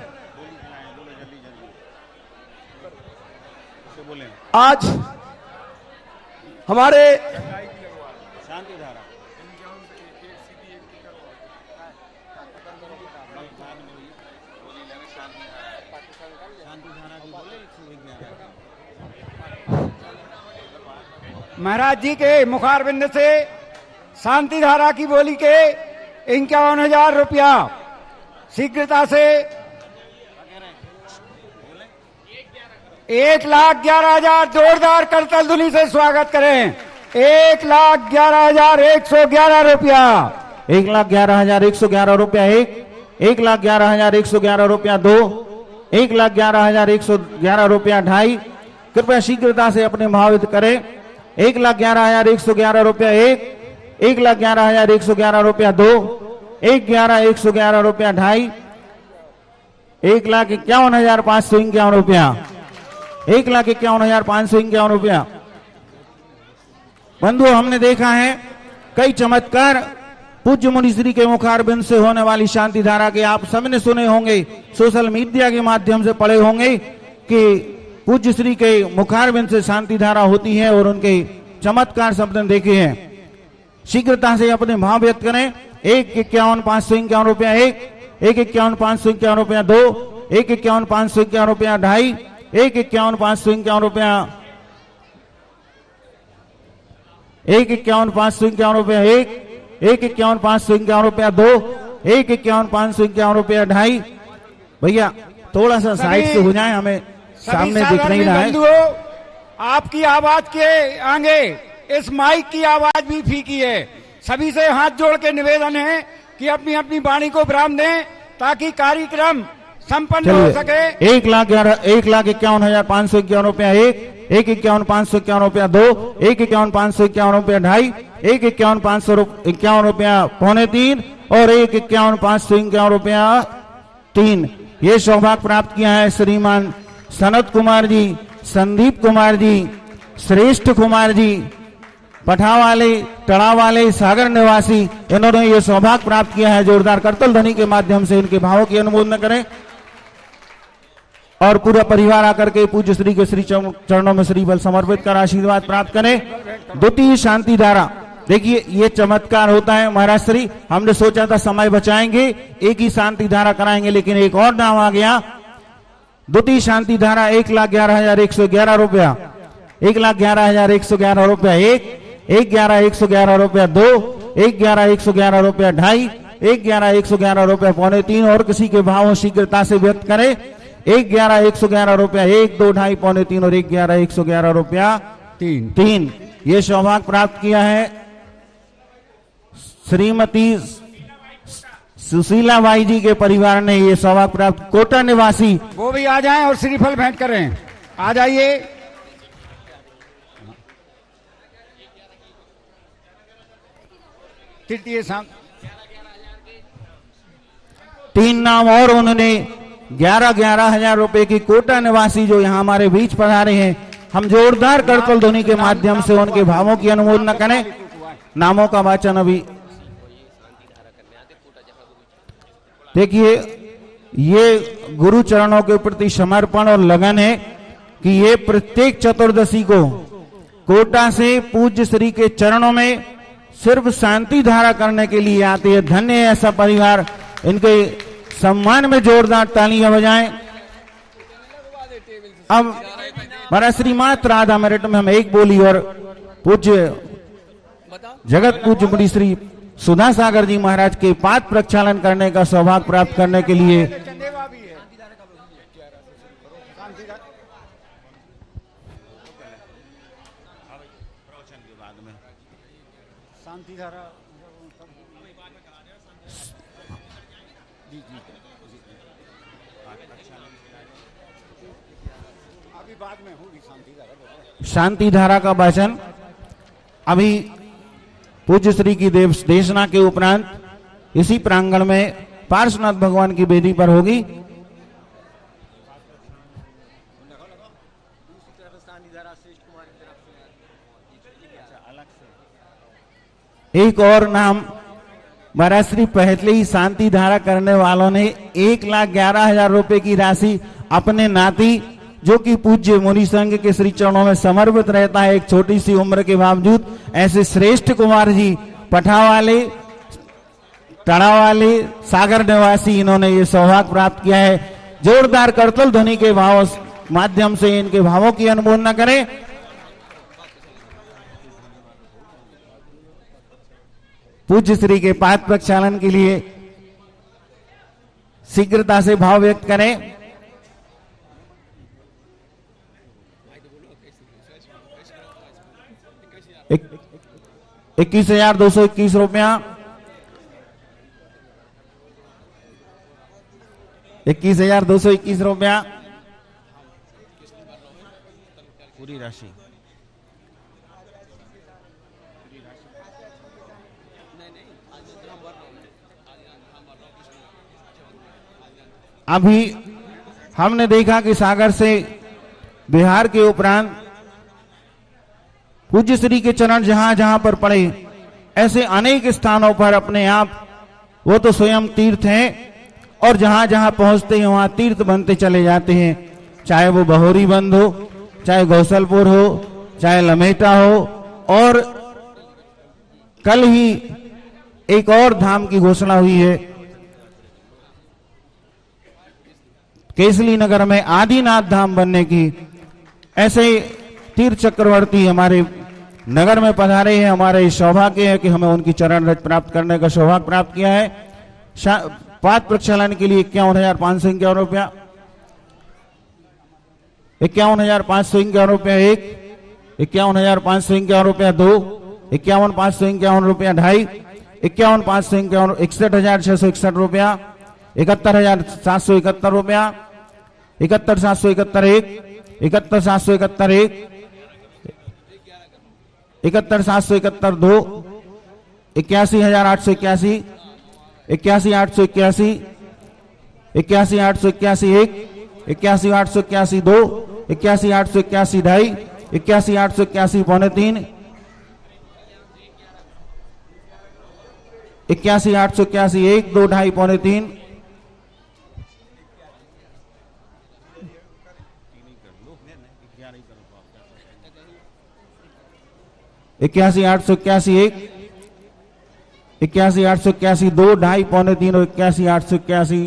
Speaker 7: आज हमारे
Speaker 5: शांति धारा
Speaker 4: महाराज जी के मुखारविंद से शांति धारा की बोली के 51,000 रुपया शीघ्रता से 1,11,000 जोरदार करतल ध्वनि से स्वागत करें। 1,11,111 रुपया,
Speaker 6: 1,11,111 रुपया एक, 1,11,111 रुपया दो, 1,11,111 रुपया ढाई। कृपया शीघ्रता से अपने भावित करें। 1,11,111 रुपया एक, 1,11,111 रुपया दो, 1,11,111 रुपया ढाई, 1,51,551 रुपया, 1,51,551 रुपया। बंधुओं, हमने देखा है कई चमत्कार पूज्य मुनिश्री के मुखारबिंद से होने वाली शांति धारा के आप सबने सुने होंगे, सोशल मीडिया के माध्यम से पढ़े होंगे कि पूज्य श्री के मुखारबिंद से शांति धारा होती है और उनके चमत्कार सबने देखे हैं। शीघ्रता से अपने भाव व्यक्त करें। 1,51,551 रुपया एक, 1,51,551 रुपया दो, 1,51,551 रुपया ढाई, 1,51,551 रुपया, 1,51,551 रुपया एक, 1,51,551 रुपया दो, 1,51,551 रुपया ढाई। भैया थोड़ा सा साइड से हो जाए, हमें सामने दिख नहीं रहा है।
Speaker 4: आपकी आवाज के आगे इस माइक की आवाज भी फीकी है। सभी से हाथ जोड़ के निवेदन है कि अपनी अपनी वाणी को विराम दें ताकि कार्यक्रम संपन्न हो सके।
Speaker 6: 1,51,551 रुपया एक, 1,51,551 रुपया दो, 1,51,551 रुपया ढाई, 1,51,551 रुपया पौने तीन और 1,51,551 रुपया तीन। ये सौभाग्य प्राप्त किया है श्रीमान सनत कुमार जी, संदीप कुमार जी, श्रेष्ठ कुमार जी, पठावाले, टड़ावाले, सागर निवासी। इन्होंने ये सौभाग्य प्राप्त किया है। जोरदार करतल ध्वनि के माध्यम से इनके भावों की अनुमोदन करें। और पूरा परिवार आकर के पूज्य श्री के श्री चरणों में श्री बल समर्पित कर आशीर्वाद प्राप्त करें। द्वितीय शांति धारा, देखिए ये चमत्कार होता है महाराज श्री, हमने सोचा था समय बचाएंगे एक ही शांति धारा कराएंगे, लेकिन एक और नाम आ गया। द्वितीय शांति धारा 1,11,111 रुपया, 1,11,111 रुपया, 1,11,111 रुपया 2, 1,11,111 रुपया 2.5, 1,11,111 रुपया 2.25 और किसी के भावों शीघ्रता से व्यक्त करें। 1,11,111 रुपया 1, 2, 2.5, 2.25 और 1,11,111 रुपया 3। ये सौभाग्य प्राप्त किया है श्रीमती सुशीला बाई जी के परिवार ने। ये सौभाग्य प्राप्त कोटा निवासी,
Speaker 4: वो भी आ जाएं और श्रीफल भेंट करें। आ जाइए। तृतीय शाम
Speaker 6: 3 नाम और उन्होंने 11,000 रुपए की कोटा निवासी जो यहाँ हमारे बीच पधारे हैं, हम जोरदार करतल ध्वनि के माध्यम से उनके भावों की अनुमोदना करें। नामों का वाचन अभी देखिए, ये गुरु चरणों के प्रति समर्पण और लगन है कि ये प्रत्येक चतुर्दशी को कोटा से पूज्य श्री के चरणों में सिर्फ शांति धारा करने के लिए आते हैं। धन्य है ऐसा परिवार, इनके सम्मान में जोरदार तालियां बजाएं। अब महाराज श्री मात्र आधा मिनट में हम एक बोली और पूज्य जगत पूज्य मुनि श्री सुधा सागर जी महाराज के पाद प्रक्षालन करने का सौभाग्य प्राप्त करने के लिए
Speaker 4: शांति धारा अभी बाद में होगी।
Speaker 6: शांति धारा का वाचन अभी पूज्य श्री की देशना के उपरांत इसी प्रांगण में पार्श्वनाथ भगवान की वेदी पर होगी। एक और नाम महाराज श्री पहले ही शांति धारा करने वालों ने 1,11,000 रुपए की राशि अपने नाती जो कि पूज्य मुनि संघ के श्री चरणों में समर्पित रहता है, एक छोटी सी उम्र के बावजूद ऐसे श्रेष्ठ कुमार जी पठा वाले टड़ा वाले सागर निवासी, इन्होंने ये सौभाग्य प्राप्त किया है। जोरदार करतल ध्वनि के भाव माध्यम से इनके भावों की अनुमोदना करें। पूज्य श्री के पाद प्रक्षालन के लिए शीघ्रता से भाव व्यक्त करें। एक 21,221 रुपया, 21,221 रुपया पूरी राशि। अभी हमने देखा कि सागर से बिहार के उपरांत पूज्य श्री के चरण जहां जहां पर पड़े, ऐसे अनेक स्थानों पर अपने आप वो तो स्वयं तीर्थ हैं और जहां जहां पहुंचते हैं वहां तीर्थ बनते चले जाते हैं। चाहे वो बहोरी बंद हो, चाहे गौसलपुर हो, चाहे लमेटा हो, और कल ही एक और धाम की घोषणा हुई है केसली नगर में आदिनाथ धाम बनने की। ऐसे तीर्थ चक्रवर्ती हमारे नगर में पधारे हैं। हमारे सौभाग्य है कि हमें उनकी चरण रज प्राप्त करने का सौभाग्य प्राप्त किया है। पाद प्रक्षालन के लिए 51,551 रुपया, 51,551 रुपया 1, 51,551 रुपया 2, 51,551 रुपया 2.5, 51,551 61,661 रुपया, 71,771 रुपया, 71,771 1, 71,771 1, 71,771 2, 81,881, 81,881, 81,881 1, 81,881 2, 81,881 2.5, 81,881 3, 81,881 1, 2, 2.5 3, 81,881 1, 81,881 2, 2.5 पौने 3 और 81,881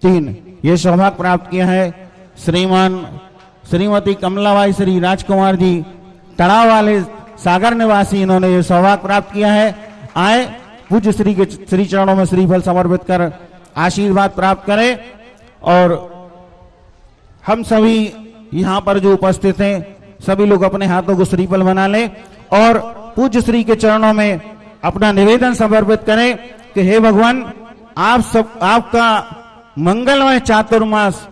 Speaker 6: 3 ये सौभाग्य प्राप्त किया है श्रीमती कमलाबाई श्री राजकुमार जी तड़ाव वाले सागर निवासी, इन्होंने ये सौभाग्य प्राप्त किया है। आए पूज्य श्री के श्री चरणों में श्रीफल समर्पित कर आशीर्वाद प्राप्त करें और हम सभी यहाँ पर जो उपस्थित हैं सभी लोग अपने हाथों को श्रीफल बना लें और पूज्य श्री के चरणों में अपना निवेदन समर्पित करें कि हे भगवान आपका मंगलमय चातुर्मास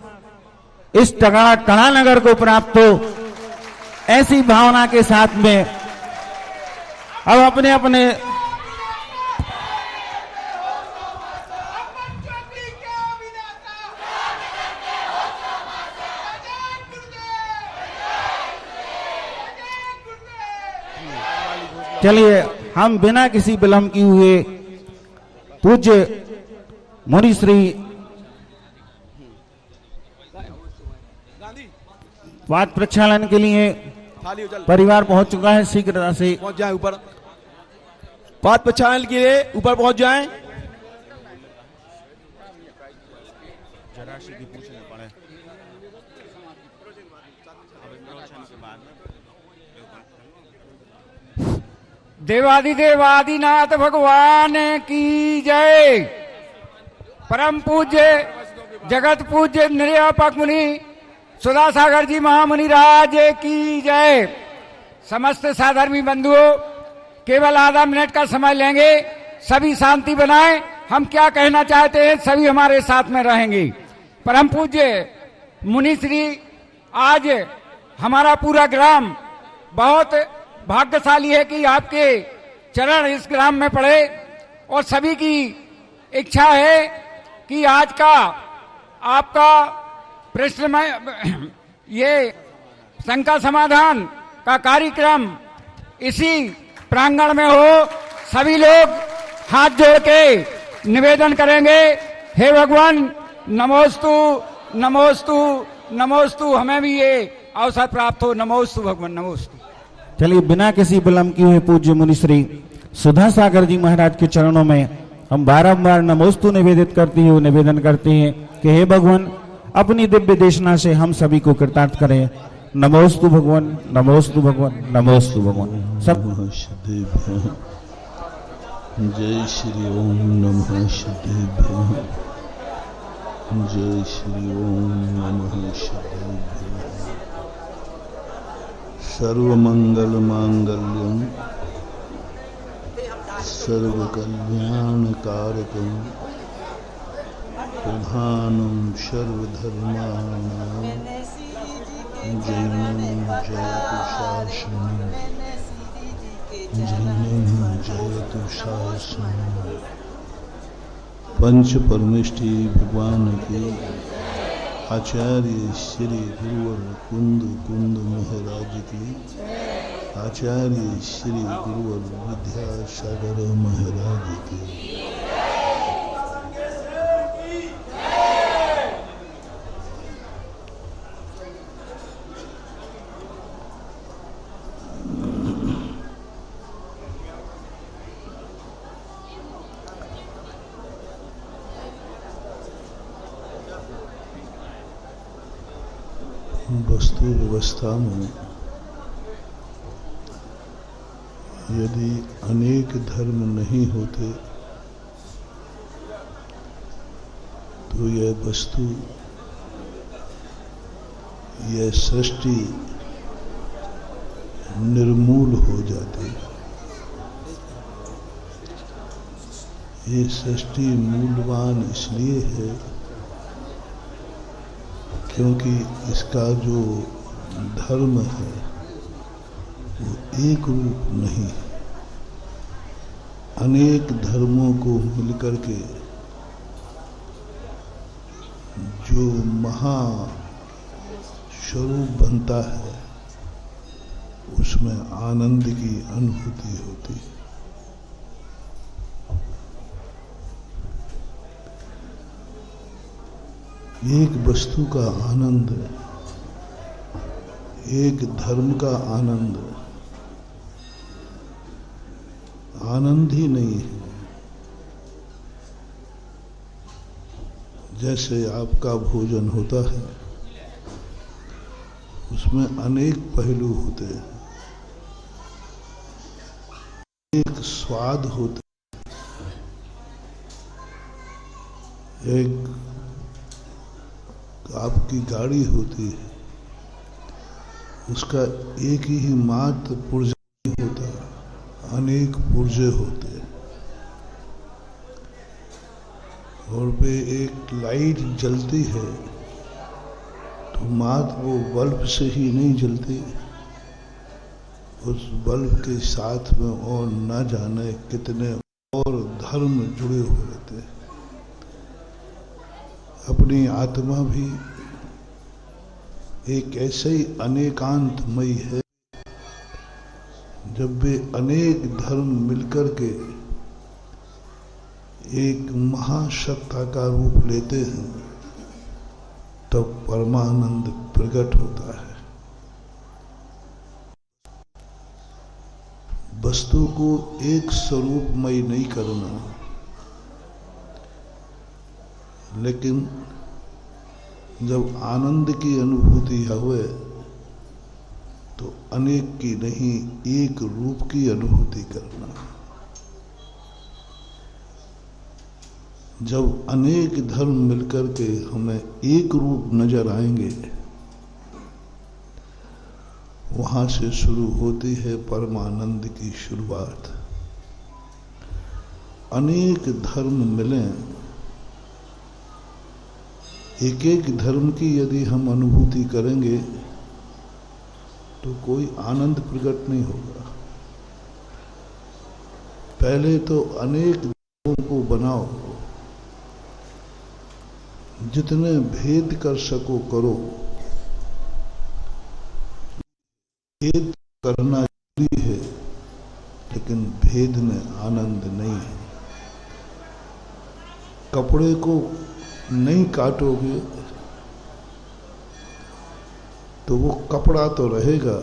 Speaker 6: इस टड़ा नगर को प्राप्त हो। ऐसी भावना के साथ में अब अपने अपने चलिए हम बिना किसी विलंब किए हुए पूज्य मुनि श्री वाद प्रक्षालन के लिए परिवार पहुंच चुका है, शीघ्रता से
Speaker 7: पहुंच जाए ऊपर, पाद प्रक्षालन के लिए ऊपर पहुंच जाएं।
Speaker 4: देवादिदेव आदिनाथ भगवान की जय। परम पूज्य जगत पूज्य निर्यापक मुनि सुधा सागर जी महामुनि राज की जय। समस्त साधर्मी बंधुओं केवल आधा मिनट का समय लेंगे, सभी शांति बनाएं। हम क्या कहना चाहते हैं सभी हमारे साथ में रहेंगे। परम पूज्य मुनि श्री, आज हमारा पूरा ग्राम बहुत भाग्यशाली है कि आपके चरण इस ग्राम में पड़े और सभी की इच्छा है कि आज का आपका प्रश्न में ये शंका समाधान का कार्यक्रम इसी प्रांगण में हो। सभी लोग हाथ जोड़ के निवेदन करेंगे, हे भगवान नमोस्तु नमोस्तु नमोस्तु, हमें भी ये अवसर प्राप्त हो। नमोस्तु भगवान नमोस्तु।
Speaker 6: चलिए बिना किसी विलंब किए हुए पूज्य मुनि श्री सुधा सागर जी महाराज के चरणों में हम बारंबार नमोस्तु निवेदित करते हुए निवेदन करते हैं कि हे भगवान अपनी दिव्य देशना से हम सभी को कृतार्थ करें। नमोस्तु भगवान नमोस्तु भगवान नमोस्तु भगवान। सब
Speaker 2: जय श्री ओम नमः शिवाय। जय श्री ओम नमः शिवाय। सर्वमंगल मांगल्यम सर्वकल्याण कारकम प्रधानम सर्वधर्माणां जैनं जयतु शासनम् जैनं जयतु शासनम्। पंच परमेष्ठी भगवान की आचार्य श्री गुरुवर कुंद महाराज की, आचार्य श्री गुरुवर विद्यासागर महाराज की। वस्तु व्यवस्था में यदि अनेक धर्म नहीं होते तो यह वस्तु, यह सृष्टि निर्मूल हो जाती। ये सृष्टि मूल्यवान इसलिए है क्योंकि इसका जो धर्म है वो एक रूप नहीं, अनेक धर्मों को मिलकर के जो महा स्वरूप बनता है उसमें आनंद की अनुभूति होती है। एक वस्तु का आनंद एक धर्म का आनंद ही नहीं है। जैसे आपका भोजन होता है, उसमें अनेक पहलू होते हैं, एक स्वाद होता है, एक आपकी गाड़ी होती है, उसका एक ही मात्र पुर्जा नहीं होता, अनेक पुर्जे होते हैं। और वे एक लाइट जलती है तो मात्र वो बल्ब से ही नहीं जलती, उस बल्ब के साथ में और न जाने कितने और धर्म जुड़े हुए रहते हैं। अपनी आत्मा भी एक ऐसे ही अनेकांतमयी है। जब वे अनेक धर्म मिलकर के एक महासत्ता का रूप लेते हैं, तब परमानंद प्रकट होता है। वस्तु को एक स्वरूपमय नहीं करना, लेकिन जब आनंद की अनुभूति हुए तो अनेक की नहीं, एक रूप की अनुभूति करना। जब अनेक धर्म मिलकर के हमें एक रूप नजर आएंगे, वहां से शुरू होती है परमानंद की शुरुआत। अनेक धर्म मिलें, एक एक धर्म की यदि हम अनुभूति करेंगे तो कोई आनंद प्रकट नहीं होगा। पहले तो अनेक धर्मों को बनाओ, जितने भेद कर सको करो। भेद करना जरूरी है, लेकिन भेद में आनंद नहीं है। कपड़े को नहीं काटोगे तो वो कपड़ा तो रहेगा,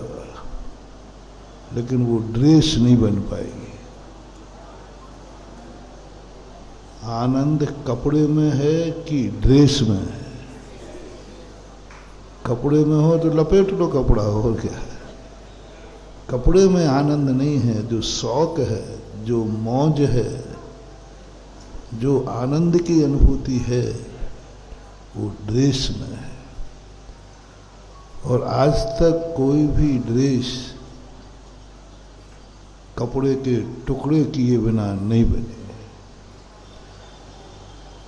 Speaker 2: लेकिन वो ड्रेस नहीं बन पाएगी। आनंद कपड़े में है कि ड्रेस में है? कपड़े में हो तो लपेट लो कपड़ा, और क्या है। कपड़े में आनंद नहीं है। जो शौक है, जो मौज है, जो आनंद की अनुभूति है, वो ड्रेस में है। और आज तक कोई भी ड्रेस कपड़े के टुकड़े किए बिना नहीं बने।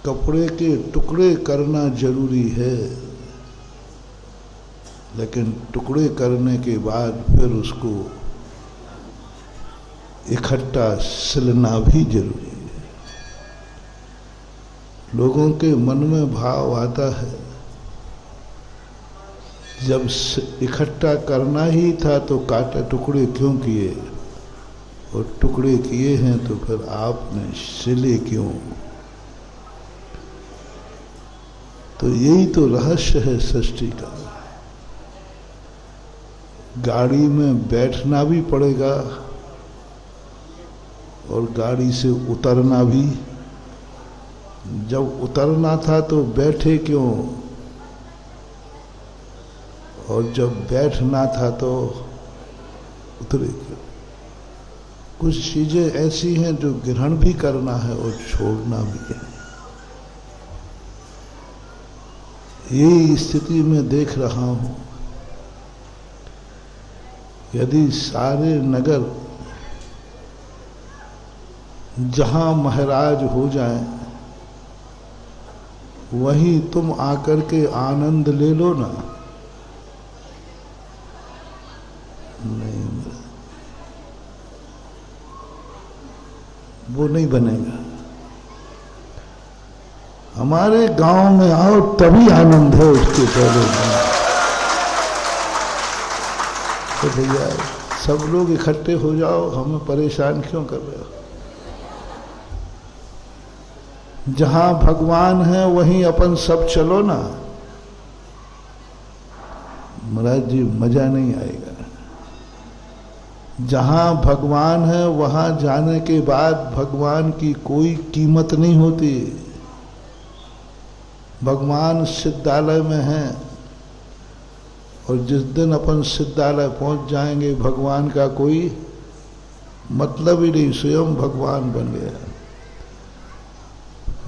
Speaker 2: कपड़े के टुकड़े करना जरूरी है, लेकिन टुकड़े करने के बाद फिर उसको इकट्ठा सिलना भी जरूरी है। लोगों के मन में भाव आता है, जब इकट्ठा करना ही था तो काटे टुकड़े क्यों किए, और टुकड़े किए हैं तो फिर आपने सिले क्यों। तो यही तो रहस्य है सृष्टि का। गाड़ी में बैठना भी पड़ेगा और गाड़ी से उतरना भी। जब उतरना था तो बैठे क्यों, और जब बैठना था तो उतरे क्यों। कुछ चीजें ऐसी हैं जो ग्रहण भी करना है और छोड़ना भी है। यही स्थिति में देख रहा हूं। यदि सारे नगर जहां महाराज हो जाएं, वहीं तुम आकर के आनंद ले लो ना। नहीं, वो नहीं बनेगा। हमारे गांव में आओ तभी आनंद है, उसके पहले नहीं। तो भैया सब लोग इकट्ठे हो जाओ, हमें परेशान क्यों कर रहे हो। जहां भगवान है वहीं अपन सब चलो ना। महाराज जी मजा नहीं आएगा। जहां भगवान है वहां जाने के बाद भगवान की कोई कीमत नहीं होती। भगवान सिद्धालय में हैं और जिस दिन अपन सिद्धालय पहुंच जाएंगे भगवान का कोई मतलब ही नहीं, स्वयं भगवान बन गया।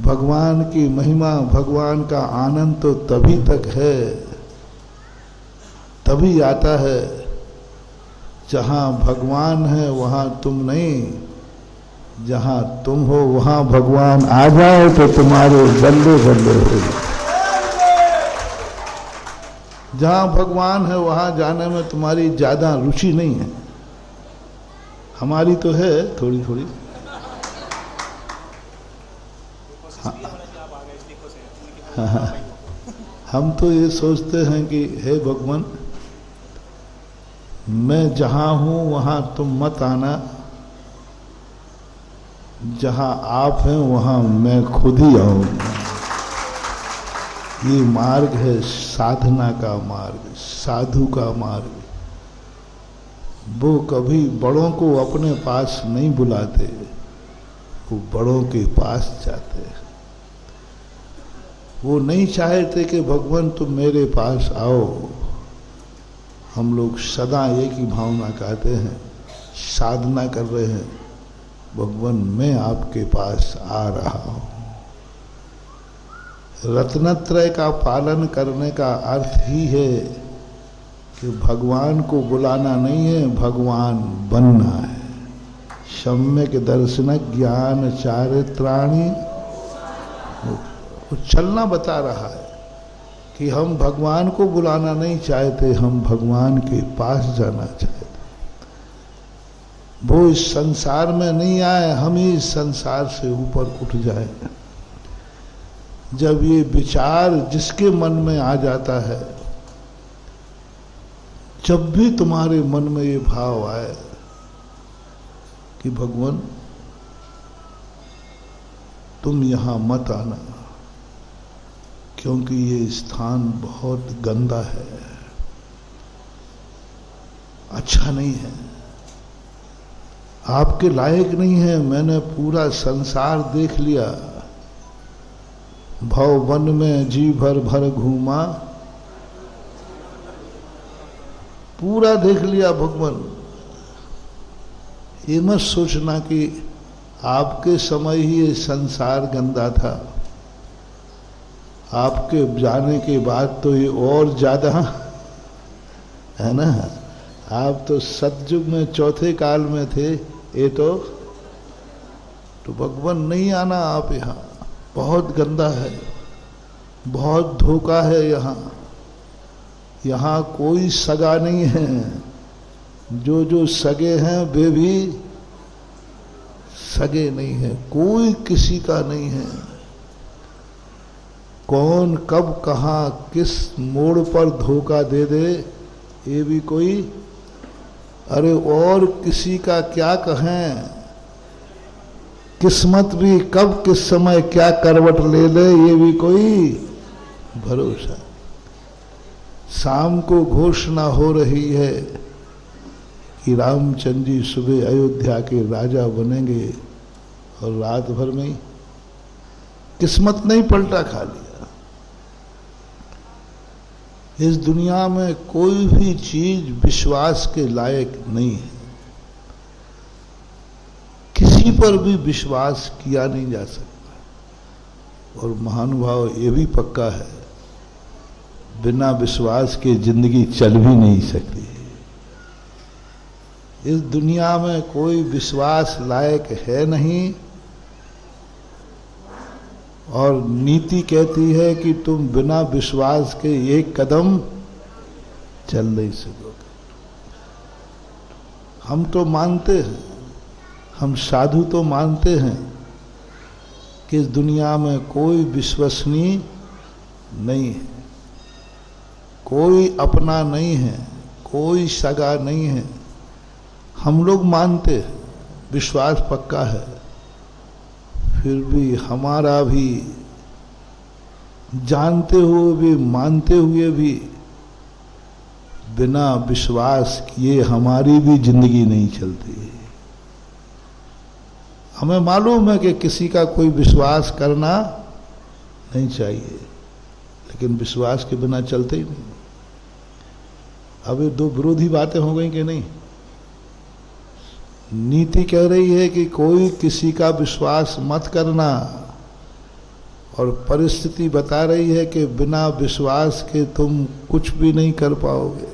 Speaker 2: भगवान की महिमा, भगवान का आनंद तो तभी तक है, तभी आता है जहां भगवान है वहां तुम नहीं, जहां तुम हो वहां भगवान आ जाए तो तुम्हारे बल्ले बल्ले हो। जहां भगवान है वहां जाने में तुम्हारी ज्यादा रुचि नहीं है, हमारी तो है थोड़ी थोड़ी। हाँ, हम तो ये सोचते हैं कि हे भगवान, मैं जहां हूं वहां तुम मत आना, जहां आप हैं वहां मैं खुद ही आऊंगा। ये मार्ग है साधना का मार्ग, साधु का मार्ग। वो कभी बड़ों को अपने पास नहीं बुलाते, वो बड़ों के पास जाते हैं। वो नहीं चाहते कि भगवान तुम मेरे पास आओ। हम लोग सदा एक ही भावना कहते हैं, साधना कर रहे हैं, भगवान मैं आपके पास आ रहा हूं। रत्नत्रय का पालन करने का अर्थ ही है कि भगवान को बुलाना नहीं है, भगवान बनना है। सम्यक दर्शन ज्ञान चारित्राणि, वो चलना बता रहा है कि हम भगवान को बुलाना नहीं चाहते, हम भगवान के पास जाना चाहते। वो इस संसार में नहीं आए, हम ही इस संसार से ऊपर उठ जाए। जब ये विचार जिसके मन में आ जाता है, जब भी तुम्हारे मन में ये भाव आए कि भगवान तुम यहां मत आना क्योंकि ये स्थान बहुत गंदा है, अच्छा नहीं है, आपके लायक नहीं है। मैंने पूरा संसार देख लिया, भव वन में जी भर भर घूमा, पूरा देख लिया भगवान। ये मत सोचना कि आपके समय ही ये संसार गंदा था, आपके जाने के बाद तो ये और ज्यादा है ना। आप तो सतयुग में चौथे काल में थे, ये तो भगवान नहीं आना आप यहाँ, बहुत गंदा है, बहुत धोखा है यहाँ। यहाँ कोई सगा नहीं है, जो सगे हैं वे भी सगे नहीं है, कोई किसी का नहीं है। कौन कब कहां किस मोड़ पर धोखा दे दे ये भी कोई, अरे और किसी का क्या कहें, किस्मत भी कब किस समय क्या करवट ले ले ये भी कोई भरोसा। शाम को घोषणा हो रही है कि रामचंद्र जी सुबह अयोध्या के राजा बनेंगे और रात भर में किस्मत नहीं पलटा खा लिया। इस दुनिया में कोई भी चीज विश्वास के लायक नहीं है, किसी पर भी विश्वास किया नहीं जा सकता। और महानुभाव ये भी पक्का है, बिना विश्वास के जिंदगी चल भी नहीं सकती। इस दुनिया में कोई विश्वास लायक है नहीं, और नीति कहती है कि तुम बिना विश्वास के एक कदम चल नहीं सकोगे। हम तो मानते हैं, हम साधु तो मानते हैं कि इस दुनिया में कोई विश्वसनीय नहीं है, कोई अपना नहीं है, कोई सगा नहीं है। हम लोग मानते हैं, विश्वास पक्का है, फिर भी हमारा भी जानते हुए भी, मानते हुए भी बिना विश्वास किए हमारी भी जिंदगी नहीं चलती। हमें मालूम है कि किसी का कोई विश्वास करना नहीं चाहिए, लेकिन विश्वास के बिना चलते ही नहीं। अब ये दो विरोधी बातें हो गई कि नहीं? नीति कह रही है कि कोई किसी का विश्वास मत करना, और परिस्थिति बता रही है कि बिना विश्वास के तुम कुछ भी नहीं कर पाओगे।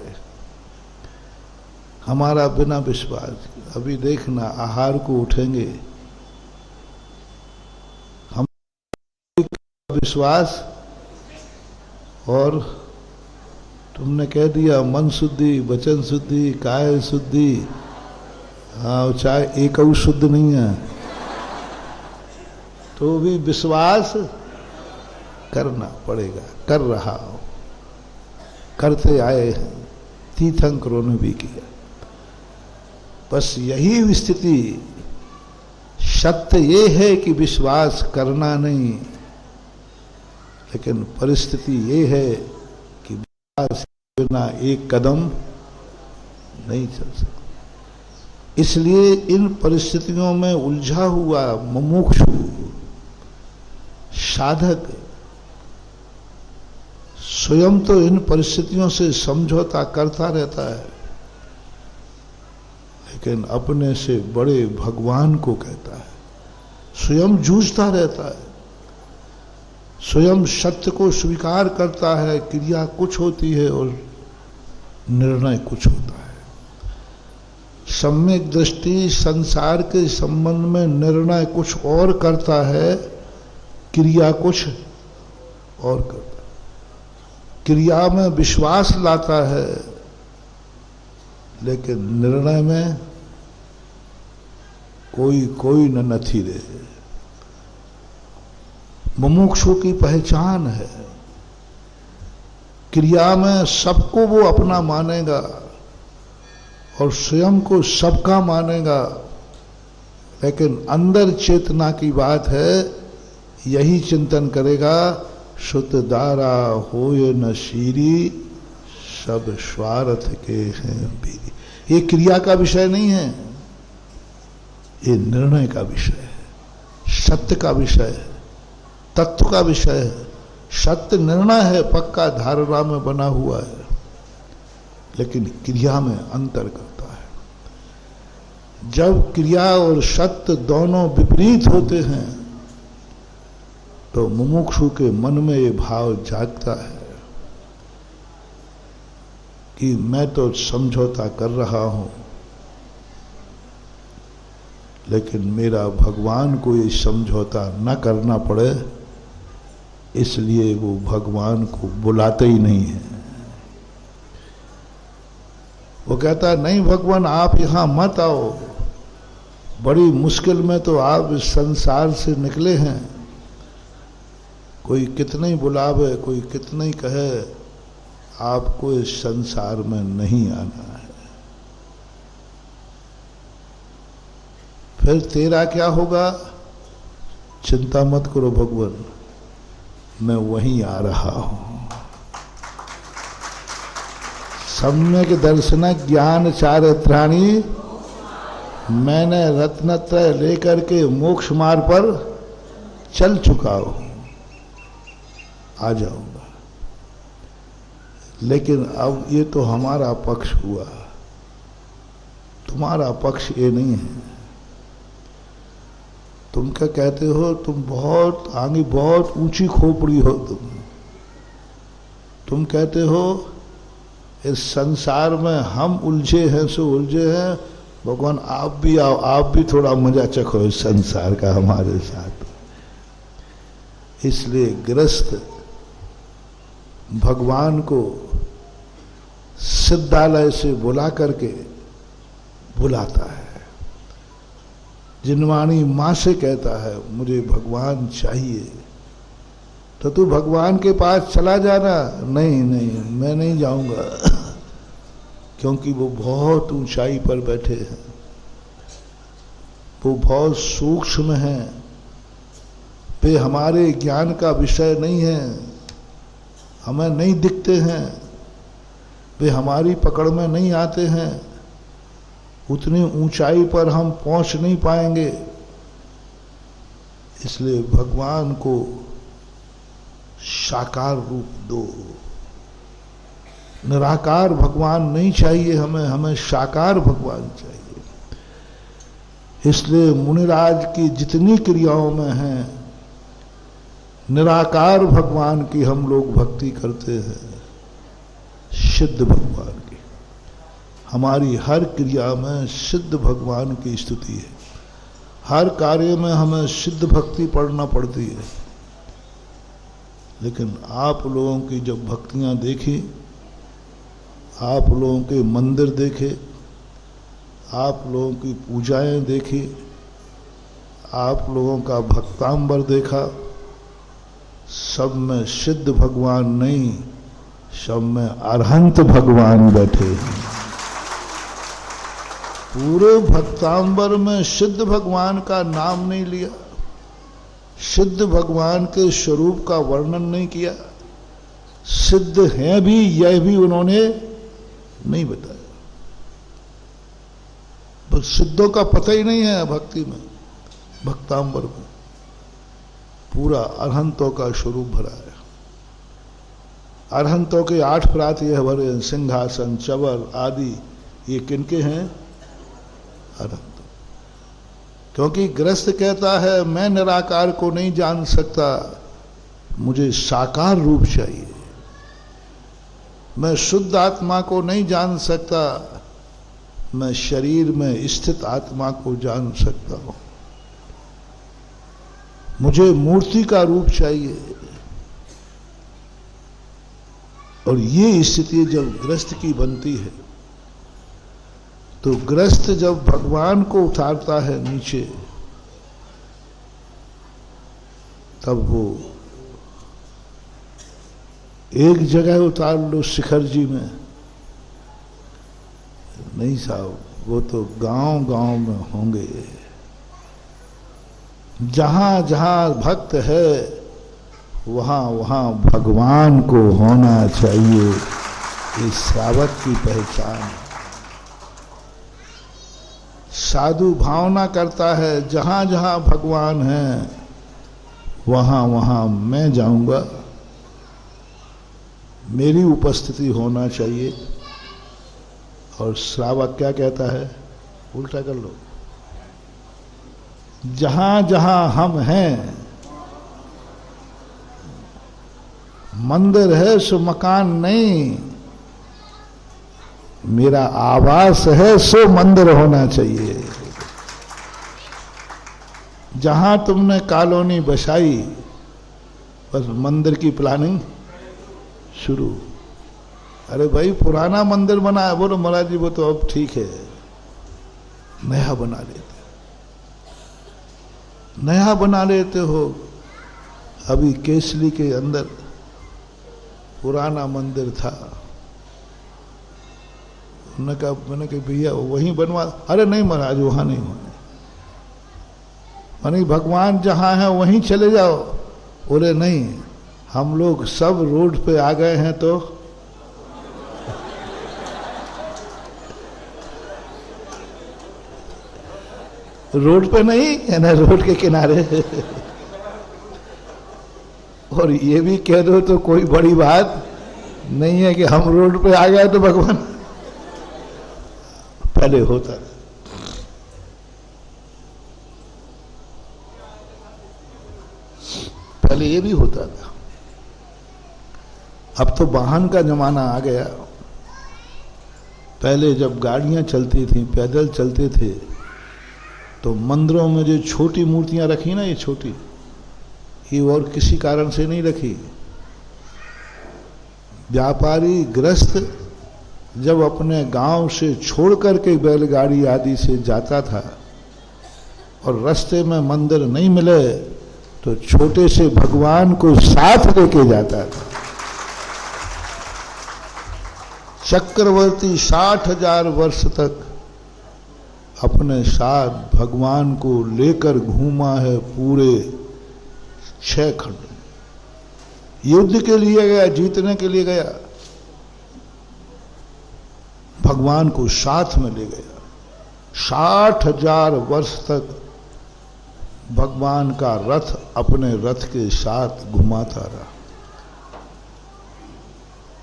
Speaker 2: हमारा बिना विश्वास, अभी देखना आहार को उठेंगे, हम विश्वास, और तुमने कह दिया मन शुद्धि, वचन शुद्धि, काय शुद्धि, हाँ चाहे एक शुद्ध नहीं है तो भी विश्वास करना पड़ेगा। कर रहा हो, करते आए हैं, तीर्थंकरों ने भी किया। बस यही स्थिति, सत्य ये है कि विश्वास करना नहीं, लेकिन परिस्थिति ये है कि विश्वास के बिना एक कदम नहीं चल सकता। इसलिए इन परिस्थितियों में उलझा हुआ मुमुक्षु साधक स्वयं तो इन परिस्थितियों से समझौता करता रहता है, लेकिन अपने से बड़े भगवान को कहता है, स्वयं जूझता रहता है, स्वयं सत्य को स्वीकार करता है। क्रिया कुछ होती है और निर्णय कुछ होता है। सम्यक दृष्टि संसार के संबंध में निर्णय कुछ और करता है, क्रिया कुछ और करता है। क्रिया में विश्वास लाता है, लेकिन निर्णय में कोई न नथी रे। मुमुक्षु की पहचान है, क्रिया में सबको वो अपना मानेगा और स्वयं को सबका मानेगा, लेकिन अंदर चेतना की बात है, यही चिंतन करेगा, शुद्ध दारा होय न शीरी, सब स्वार्थ के हैं बीरी। ये क्रिया का विषय नहीं है, ये निर्णय का विषय है, सत्य का विषय है, तत्व का विषय है। सत्य निर्णय है, पक्का धारणा में बना हुआ है, लेकिन क्रिया में अंतर करता है। जब क्रिया और सत्य दोनों विपरीत होते हैं तो मुमुक्षु के मन में ये भाव जागता है कि मैं तो समझौता कर रहा हूं, लेकिन मेरा भगवान को ये समझौता न करना पड़े, इसलिए वो भगवान को बुलाते ही नहीं है। वो कहता है नहीं भगवान आप यहां मत आओ, बड़ी मुश्किल में तो आप इस संसार से निकले हैं, कोई कितना ही बुलावे, कोई कितना ही कहे, आपको इस संसार में नहीं आना है। फिर तेरा क्या होगा? चिंता मत करो भगवान, मैं वहीं आ रहा हूं। सम्यक दर्शन ज्ञान चारित्राणी, मैंने रत्नत्रय लेकर के मोक्ष मार्ग पर चल चुका हूं, आ जाऊंगा। लेकिन अब ये तो हमारा पक्ष हुआ, तुम्हारा पक्ष ये नहीं है। तुम क्या कहते हो? तुम बहुत आगे, बहुत ऊंची खोपड़ी हो तुम कहते हो इस संसार में हम उलझे हैं सो उलझे हैं, भगवान आप भी आओ, आप भी थोड़ा मजा चखो इस संसार का हमारे साथ। इसलिए गृहस्थ भगवान को सिद्धालय से बुला करके बुलाता है। जिनवाणी मां से कहता है मुझे भगवान चाहिए, तो तू भगवान के पास चला जाना। नहीं नहीं, मैं नहीं जाऊंगा, क्योंकि वो बहुत ऊंचाई पर बैठे हैं, वो बहुत सूक्ष्म हैं, वे हमारे ज्ञान का विषय नहीं है, हमें नहीं दिखते हैं। वे हमारी पकड़ में नहीं आते हैं, उतनी ऊंचाई पर हम पहुंच नहीं पाएंगे। इसलिए भगवान को साकार रूप दो। निराकार भगवान नहीं चाहिए हमें, हमें साकार भगवान चाहिए। इसलिए मुनिराज की जितनी क्रियाओं में है, निराकार भगवान की हम लोग भक्ति करते हैं, सिद्ध भगवान की। हमारी हर क्रिया में सिद्ध भगवान की स्तुति है। हर कार्य में हमें सिद्ध भक्ति पढ़ना पड़ती है। लेकिन आप लोगों की जब भक्तियां देखी, आप लोगों के मंदिर देखे, आप लोगों की पूजाएं देखी, आप लोगों का भक्तांबर देखा, सब में सिद्ध भगवान नहीं, सब में अरहंत भगवान बैठे हैं। पूरे भक्तांबर में सिद्ध भगवान का नाम नहीं लिया, सिद्ध भगवान के स्वरूप का वर्णन नहीं किया, सिद्ध हैं भी यह भी उन्होंने नहीं बताया। बस सिद्धों का पता ही नहीं है भक्ति में, भक्तांबर में पूरा अरहंतों का स्वरूप भरा है। अरहंतों के 8 प्राति है भरे, सिंहासन, चवर आदि, ये किनके हैं? अरहंत। क्योंकि गृहस्थ कहता है मैं निराकार को नहीं जान सकता, मुझे साकार रूप चाहिए। मैं शुद्ध आत्मा को नहीं जान सकता, मैं शरीर में स्थित आत्मा को जान सकता हूं। मुझे मूर्ति का रूप चाहिए। और ये स्थिति जब गृहस्थ की बनती है, तो गृहस्थ जब भगवान को उतारता है नीचे, तब वो एक जगह उतार लो शिखर जी में नहीं साहब, वो तो गांव गांव में होंगे। जहां जहां भक्त है वहां वहां भगवान को होना चाहिए। इस श्रावक की पहचान है। साधु भावना करता है जहां जहां भगवान है वहां वहां मैं जाऊंगा, मेरी उपस्थिति होना चाहिए। और श्रावक क्या कहता है? उल्टा कर लो, जहां जहां हम हैं, मंदिर है सो मकान नहीं, मेरा आवास है सो मंदिर होना चाहिए। जहां तुमने कॉलोनी बसाई, बस मंदिर की प्लानिंग शुरू। अरे भाई पुराना मंदिर बना है, बोलो महाराज जी वो तो अब ठीक है, नया बना लेते, नया बना लेते हो। अभी केसली के अंदर पुराना मंदिर था, मैंने कहा भैया वहीं बनवा। अरे नहीं महाराज वहां नहीं होने, मानी भगवान जहां है वहीं चले जाओ। बोले नहीं, हम लोग सब रोड पे आ गए हैं तो रोड पे नहीं है ना, रोड के किनारे। और ये भी कह दो तो कोई बड़ी बात नहीं है कि हम रोड पे आ गए तो भगवान। पहले होता था, पहले ये भी होता था। अब तो वाहन का जमाना आ गया। पहले जब गाड़ियां चलती थी, पैदल चलते थे, तो मंदिरों में जो छोटी मूर्तियां रखी ना, ये छोटी, ये और किसी कारण से नहीं रखी। व्यापारी गृहस्थ जब अपने गांव से छोड़ करके बैलगाड़ी आदि से जाता था और रास्ते में मंदिर नहीं मिले तो छोटे से भगवान को साथ लेके जाता था। चक्रवर्ती 60,000 वर्ष तक अपने साथ भगवान को लेकर घूमा है पूरे 6 खंड। युद्ध के लिए गया, जीतने के लिए गया, भगवान को साथ में ले गया। 60,000 वर्ष तक भगवान का रथ अपने रथ के साथ घुमाता रहा।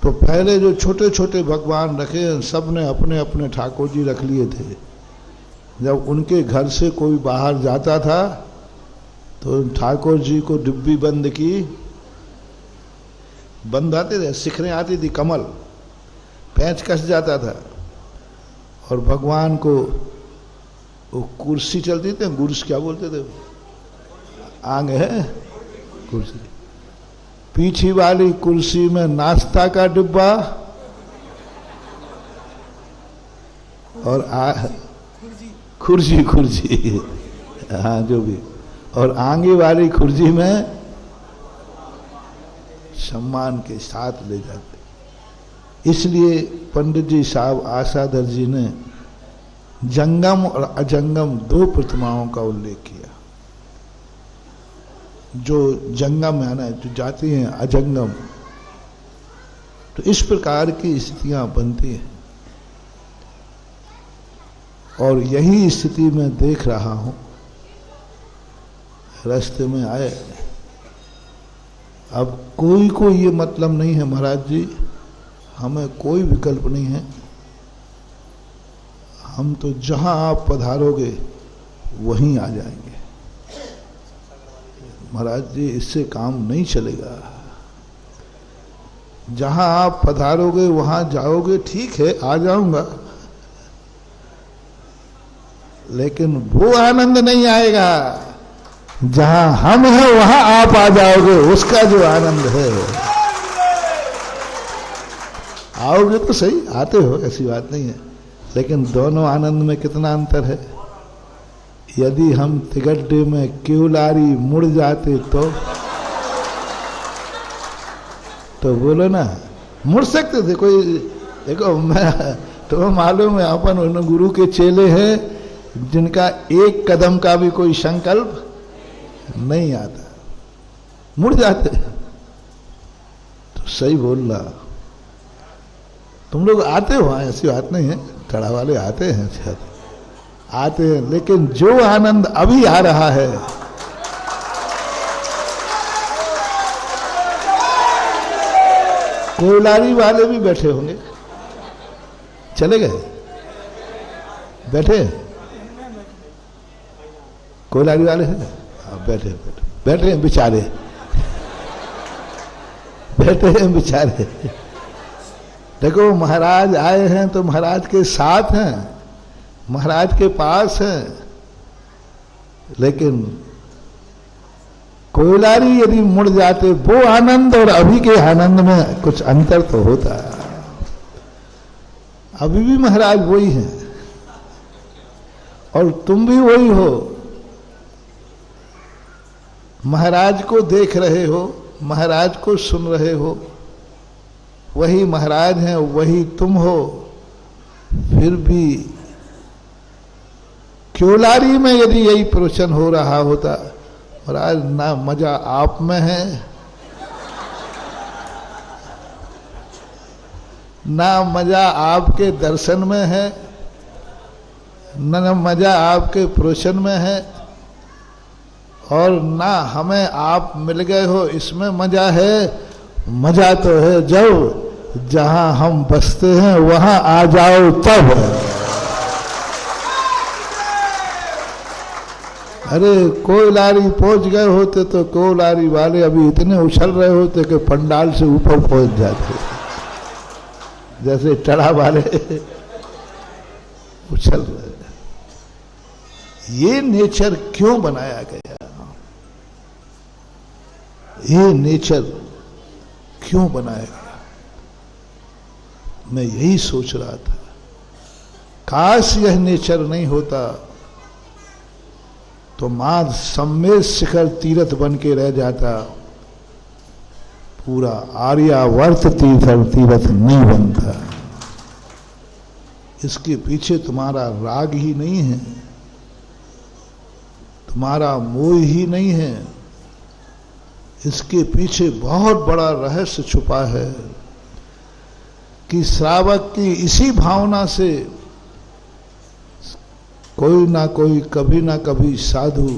Speaker 2: तो पहले जो छोटे छोटे भगवान रखे सब ने अपने अपने ठाकुर जी रख लिए थे। जब उनके घर से कोई बाहर जाता था तो ठाकुर जी को डिब्बी बंद की, बंद आते थे, शिखरें आती थी, कमल पैंच कस जाता था। और भगवान को वो कुर्सी चलती थी, गुर्स क्या बोलते थे, आंग है कुर्सी, पीछे वाली कुर्सी में नाश्ता का डिब्बा और खुर्जी हाँ जो भी, और आगे वाली खुर्जी में सम्मान के साथ ले जाते। इसलिए पंडित जी साहब आशाधर जी ने जंगम और अजंगम 2 प्रतिमाओं का उल्लेख किया। जो जंगम है ना, जो जाती हैं अजंगम, तो इस प्रकार की स्थितियां बनती हैं। और यही स्थिति मैं देख रहा हूं। रास्ते में आए, अब कोई को ये मतलब नहीं है महाराज जी, हमें कोई विकल्प नहीं है, हम तो जहां आप पधारोगे वहीं आ जाएंगे। महाराज जी इससे काम नहीं चलेगा, जहां आप पधारोगे वहां जाओगे, ठीक है आ जाऊंगा, लेकिन वो आनंद नहीं आएगा जहां हम हैं वहां आप आ जाओगे। उसका जो आनंद है, आओगे तो सही, आते हो, ऐसी बात नहीं है, लेकिन दोनों आनंद में कितना अंतर है। यदि हम तिगड्डे में क्यूलारी मुड़ जाते तो बोलो ना, मुड़ सकते थे कोई। देखो मैं तो मालूम है अपन उन गुरु के चेले हैं जिनका एक कदम का भी कोई संकल्प नहीं आता, मुड़ जाते। तो सही बोल रहा, तुम लोग आते हो, ऐसी बात नहीं है, टड़ा वाले आते हैं, आते हैं, लेकिन जो आनंद अभी आ रहा है, कोयलारी वाले भी बैठे होंगे, चले गए, बैठे कोयलारी वाले हैं, बैठे बैठे हैं बेचारे, बैठे हैं बेचारे। देखो महाराज आए हैं तो महाराज के साथ हैं, महाराज के पास हैं, लेकिन कोयलारी यदि मुड़ जाते, वो आनंद और अभी के आनंद में कुछ अंतर तो होता है। अभी भी महाराज वही हैं और तुम भी वही हो, महाराज को देख रहे हो, महाराज को सुन रहे हो, वही महाराज हैं, वही तुम हो। फिर भी क्योलारी में यदि यही प्रवचन हो रहा होता, महाराज ना मजा आप में है, ना मजा आपके दर्शन में है, न मजा आपके प्रवचन में है, और ना हमें आप मिल गए हो इसमें मजा है। मजा तो है जब जहां हम बसते हैं वहां आ जाओ तब। अरे कोयलारी पहुंच गए होते तो कोयलारी वाले अभी इतने उछल रहे होते कि पंडाल से ऊपर पहुंच जाते, जैसे टड़ा वाले उछल रहे। ये नेचर क्यों बनाया गया, ये नेचर क्यों बनाया गया, मैं यही सोच रहा था। काश यह नेचर नहीं होता तो मां सम्मेद शिखर तीर्थ बन के रह जाता, पूरा आर्यावर्त तीर्थ नहीं बनता। इसके पीछे तुम्हारा राग ही नहीं है, तुम्हारा मोह ही नहीं है, इसके पीछे बहुत बड़ा रहस्य छुपा है। कि श्रावक की इसी भावना से कोई ना कोई कभी ना कभी साधु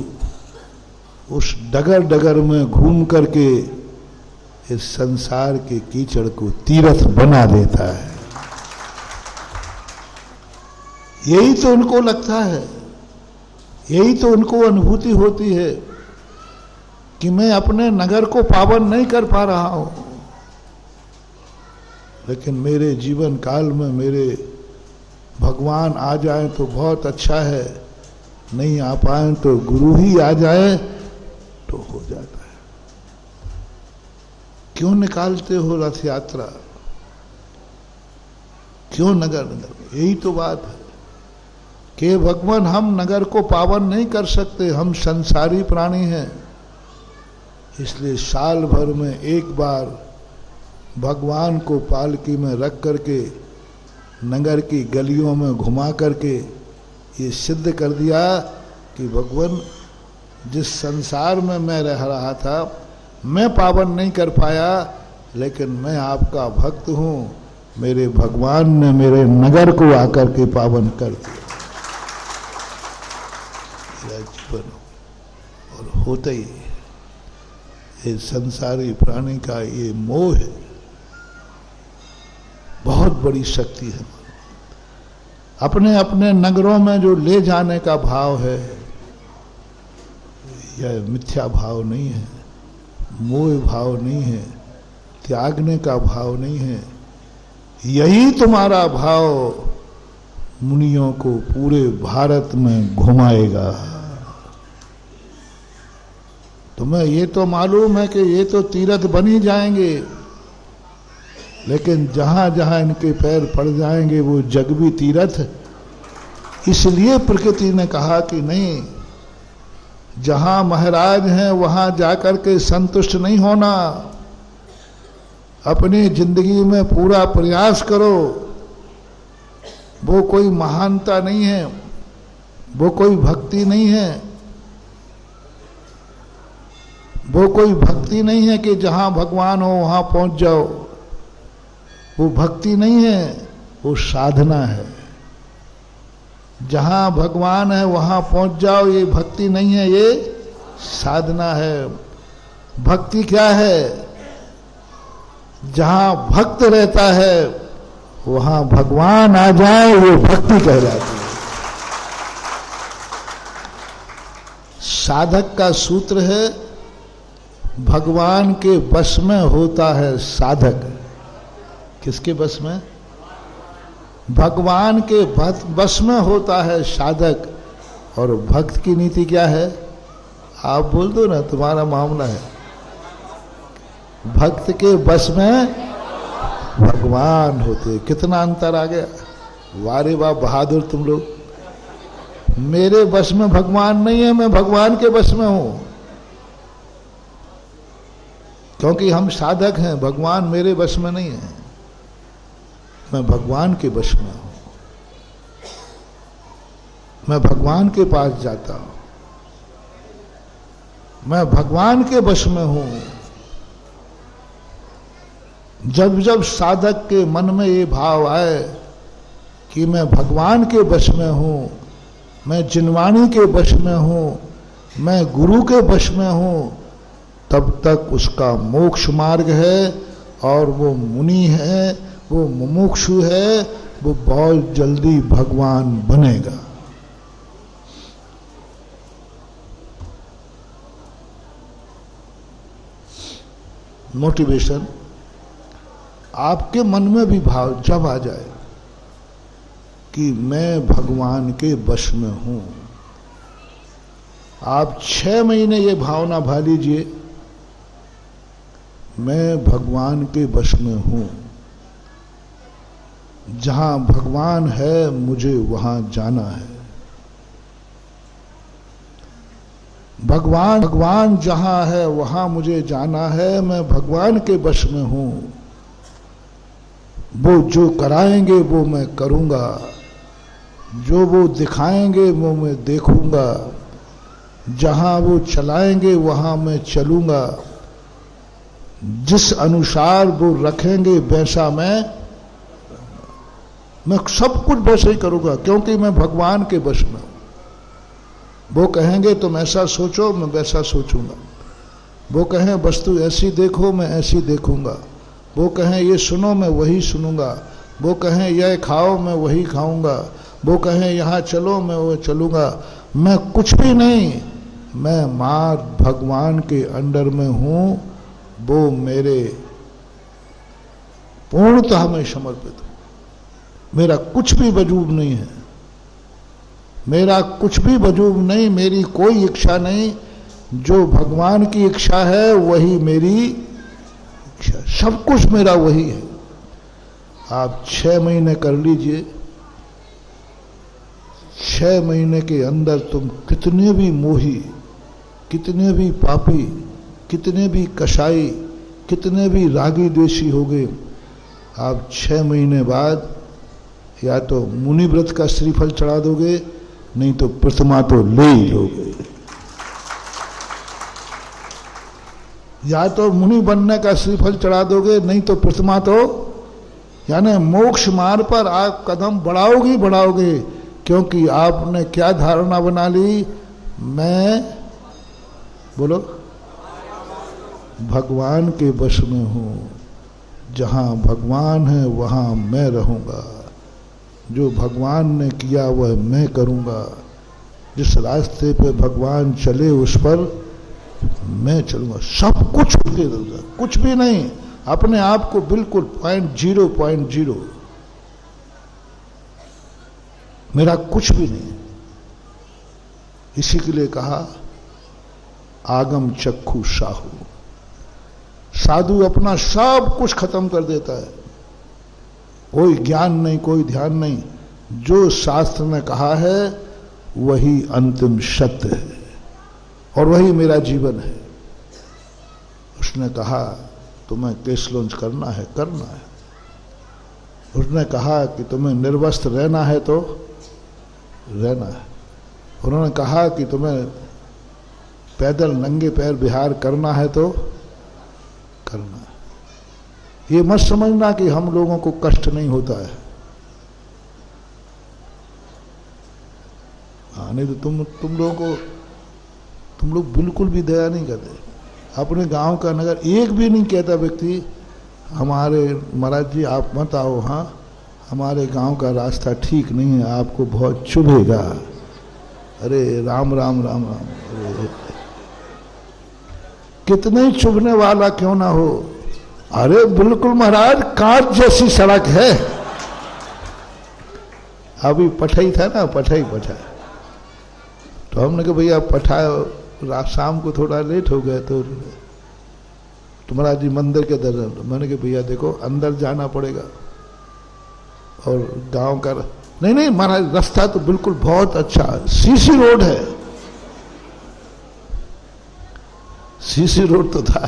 Speaker 2: उस डगर डगर में घूम करके इस संसार के कीचड़ को तीर्थ बना देता है। यही तो उनको लगता है, यही तो उनको अनुभूति होती है कि मैं अपने नगर को पावन नहीं कर पा रहा हूं, लेकिन मेरे जीवन काल में मेरे भगवान आ जाए तो बहुत अच्छा है, नहीं आ पाए तो गुरु ही आ जाए तो हो जाता है। क्यों निकालते हो रथ यात्रा, क्यों नगर नगर? यही तो बात है कि भगवान हम नगर को पावन नहीं कर सकते, हम संसारी प्राणी हैं, इसलिए साल भर में एक बार भगवान को पालकी में रख करके नगर की गलियों में घुमा करके ये सिद्ध कर दिया कि भगवान जिस संसार में मैं रह रहा था मैं पावन नहीं कर पाया, लेकिन मैं आपका भक्त हूं, मेरे भगवान ने मेरे नगर को आकर के पावन कर दिया। मेरा जीवन और होता ही ये संसारी प्राणी का ये मोह है, बहुत बड़ी शक्ति है। अपने अपने नगरों में जो ले जाने का भाव है यह मिथ्या भाव नहीं है, मोह भाव नहीं है, त्यागने का भाव नहीं है। यही तुम्हारा भाव मुनियों को पूरे भारत में घुमाएगा। तुम्हें ये तो मालूम है कि ये तो तीर्थ बन ही जाएंगे, लेकिन जहां जहां इनके पैर पड़ जाएंगे वो जग भी तीर्थ। इसलिए प्रकृति ने कहा कि नहीं, जहां महाराज हैं वहां जाकर के संतुष्ट नहीं होना, अपनी जिंदगी में पूरा प्रयास करो। वो कोई महानता नहीं है, वो कोई भक्ति नहीं है, वो कोई भक्ति नहीं है कि जहां भगवान हो वहां पहुंच जाओ। वो भक्ति नहीं है, वो साधना है। जहां भगवान है वहां पहुंच जाओ, ये भक्ति नहीं है, ये साधना है। भक्ति क्या है? जहां भक्त रहता है वहां भगवान आ जाए, वो भक्ति कहलाती है। साधक का सूत्र है भगवान के वश में होता है साधक। किसके बस में? भगवान के बस में होता है साधक। और भक्त की नीति क्या है? आप बोल दो ना, तुम्हारा मामला है। भक्त के बस में भगवान होते। कितना अंतर आ गया। वारे वाह बहादुर तुम लोग। मेरे बस में भगवान नहीं है, मैं भगवान के बस में हूं, क्योंकि हम साधक हैं। भगवान मेरे बस में नहीं है, मैं भगवान के बस में हूं। मैं भगवान के पास जाता हूं, मैं भगवान के बस में हूं। जब जब साधक के मन में ये भाव आए कि मैं भगवान के बस में हूं, मैं जिनवाणी के बस में हूं, मैं गुरु के बस में हूं, तब तक उसका मोक्ष मार्ग है। और वो मुनि है, वो मुमुक्षु है, वो बहुत जल्दी भगवान बनेगा। मोटिवेशन आपके मन में भी भाव जब आ जाए कि मैं भगवान के वश में हूं, आप 6 महीने ये भावना भा लीजिए, मैं भगवान के वश में हूं। जहां भगवान है मुझे वहां जाना है। भगवान जहां है वहां मुझे जाना है। मैं भगवान के वश में हूं। वो जो कराएंगे वो मैं करूंगा, जो वो दिखाएंगे वो मैं देखूंगा, जहां वो चलाएंगे वहां मैं चलूंगा, जिस अनुसार वो रखेंगे वैसा मैं मैं सब कुछ वैसे ही करूंगा, क्योंकि मैं भगवान के वश में हूं। वो कहेंगे तुम ऐसा सोचो, मैं वैसा सोचूंगा। वो कहें वस्तु ऐसी देखो, मैं ऐसी देखूंगा। वो कहें ये सुनो, मैं वही सुनूंगा। वो कहें यह खाओ, मैं वही खाऊंगा। वो कहें यहाँ चलो, मैं वो चलूंगा। मैं कुछ भी नहीं, मैं मां भगवान के अंडर में हूं। वो मेरे पूर्णतः में समर्पित हूं। मेरा कुछ भी वजूद नहीं है, मेरा कुछ भी वजूद नहीं, मेरी कोई इच्छा नहीं। जो भगवान की इच्छा है वही मेरी इच्छा, सब कुछ मेरा वही है। आप 6 महीने कर लीजिए, 6 महीने के अंदर तुम कितने भी मोही, कितने भी पापी, कितने भी कसाई, कितने भी रागी द्वेषी हो गए, आप 6 महीने बाद या तो मुनि व्रत का श्रीफल चढ़ा दोगे, नहीं तो प्रतिमा तो ले ही लोगे। या तो मुनि बनने का श्रीफल चढ़ा दोगे, नहीं तो प्रतिमा तो, यानी मोक्ष मार्ग पर आप कदम बढ़ाओगे ही बढ़ाओगे। क्योंकि आपने क्या धारणा बना ली, मैं बोलो भगवान के वश में हूं। जहां भगवान है वहां मैं रहूंगा। जो भगवान ने किया वह मैं करूंगा। जिस रास्ते पे भगवान चले उस पर मैं चलूंगा। सब कुछ उनके दूंगा, कुछ भी नहीं, अपने आप को बिल्कुल 0.0 मेरा कुछ भी नहीं। इसी के लिए कहा आगम चक्षु साहू। साधु अपना सब कुछ खत्म कर देता है, कोई ज्ञान नहीं, कोई ध्यान नहीं। जो शास्त्र ने कहा है वही अंतिम सत्य है और वही मेरा जीवन है। उसने कहा तुम्हें केस लॉन्च करना है, करना है। उसने कहा कि तुम्हें निर्वस्त्र रहना है तो रहना है। उन्होंने कहा कि तुम्हें पैदल नंगे पैर विहार करना है तो करना है। ये मत समझना कि हम लोगों को कष्ट नहीं होता है। हाँ, नहीं तो तुम लोग बिल्कुल भी दया नहीं करते। अपने गांव का नगर एक भी नहीं कहता व्यक्ति हमारे महाराज जी आप मत आओ, हाँ हमारे गांव का रास्ता ठीक नहीं है, आपको बहुत चुभेगा। अरे राम राम राम राम, अरे कितने ही चुभने वाला क्यों ना हो। अरे बिल्कुल महाराज कांच जैसी सड़क है। अभी पठाई था ना, पठाई तो हमने कहा भैया पठा शाम को थोड़ा लेट हो गया तो महाराज जी मंदिर के दर्शन। मैंने कहा भैया देखो अंदर जाना पड़ेगा और गांव का नहीं महाराज रास्ता तो बिल्कुल बहुत अच्छा, सीसी रोड है। सीसी रोड तो था।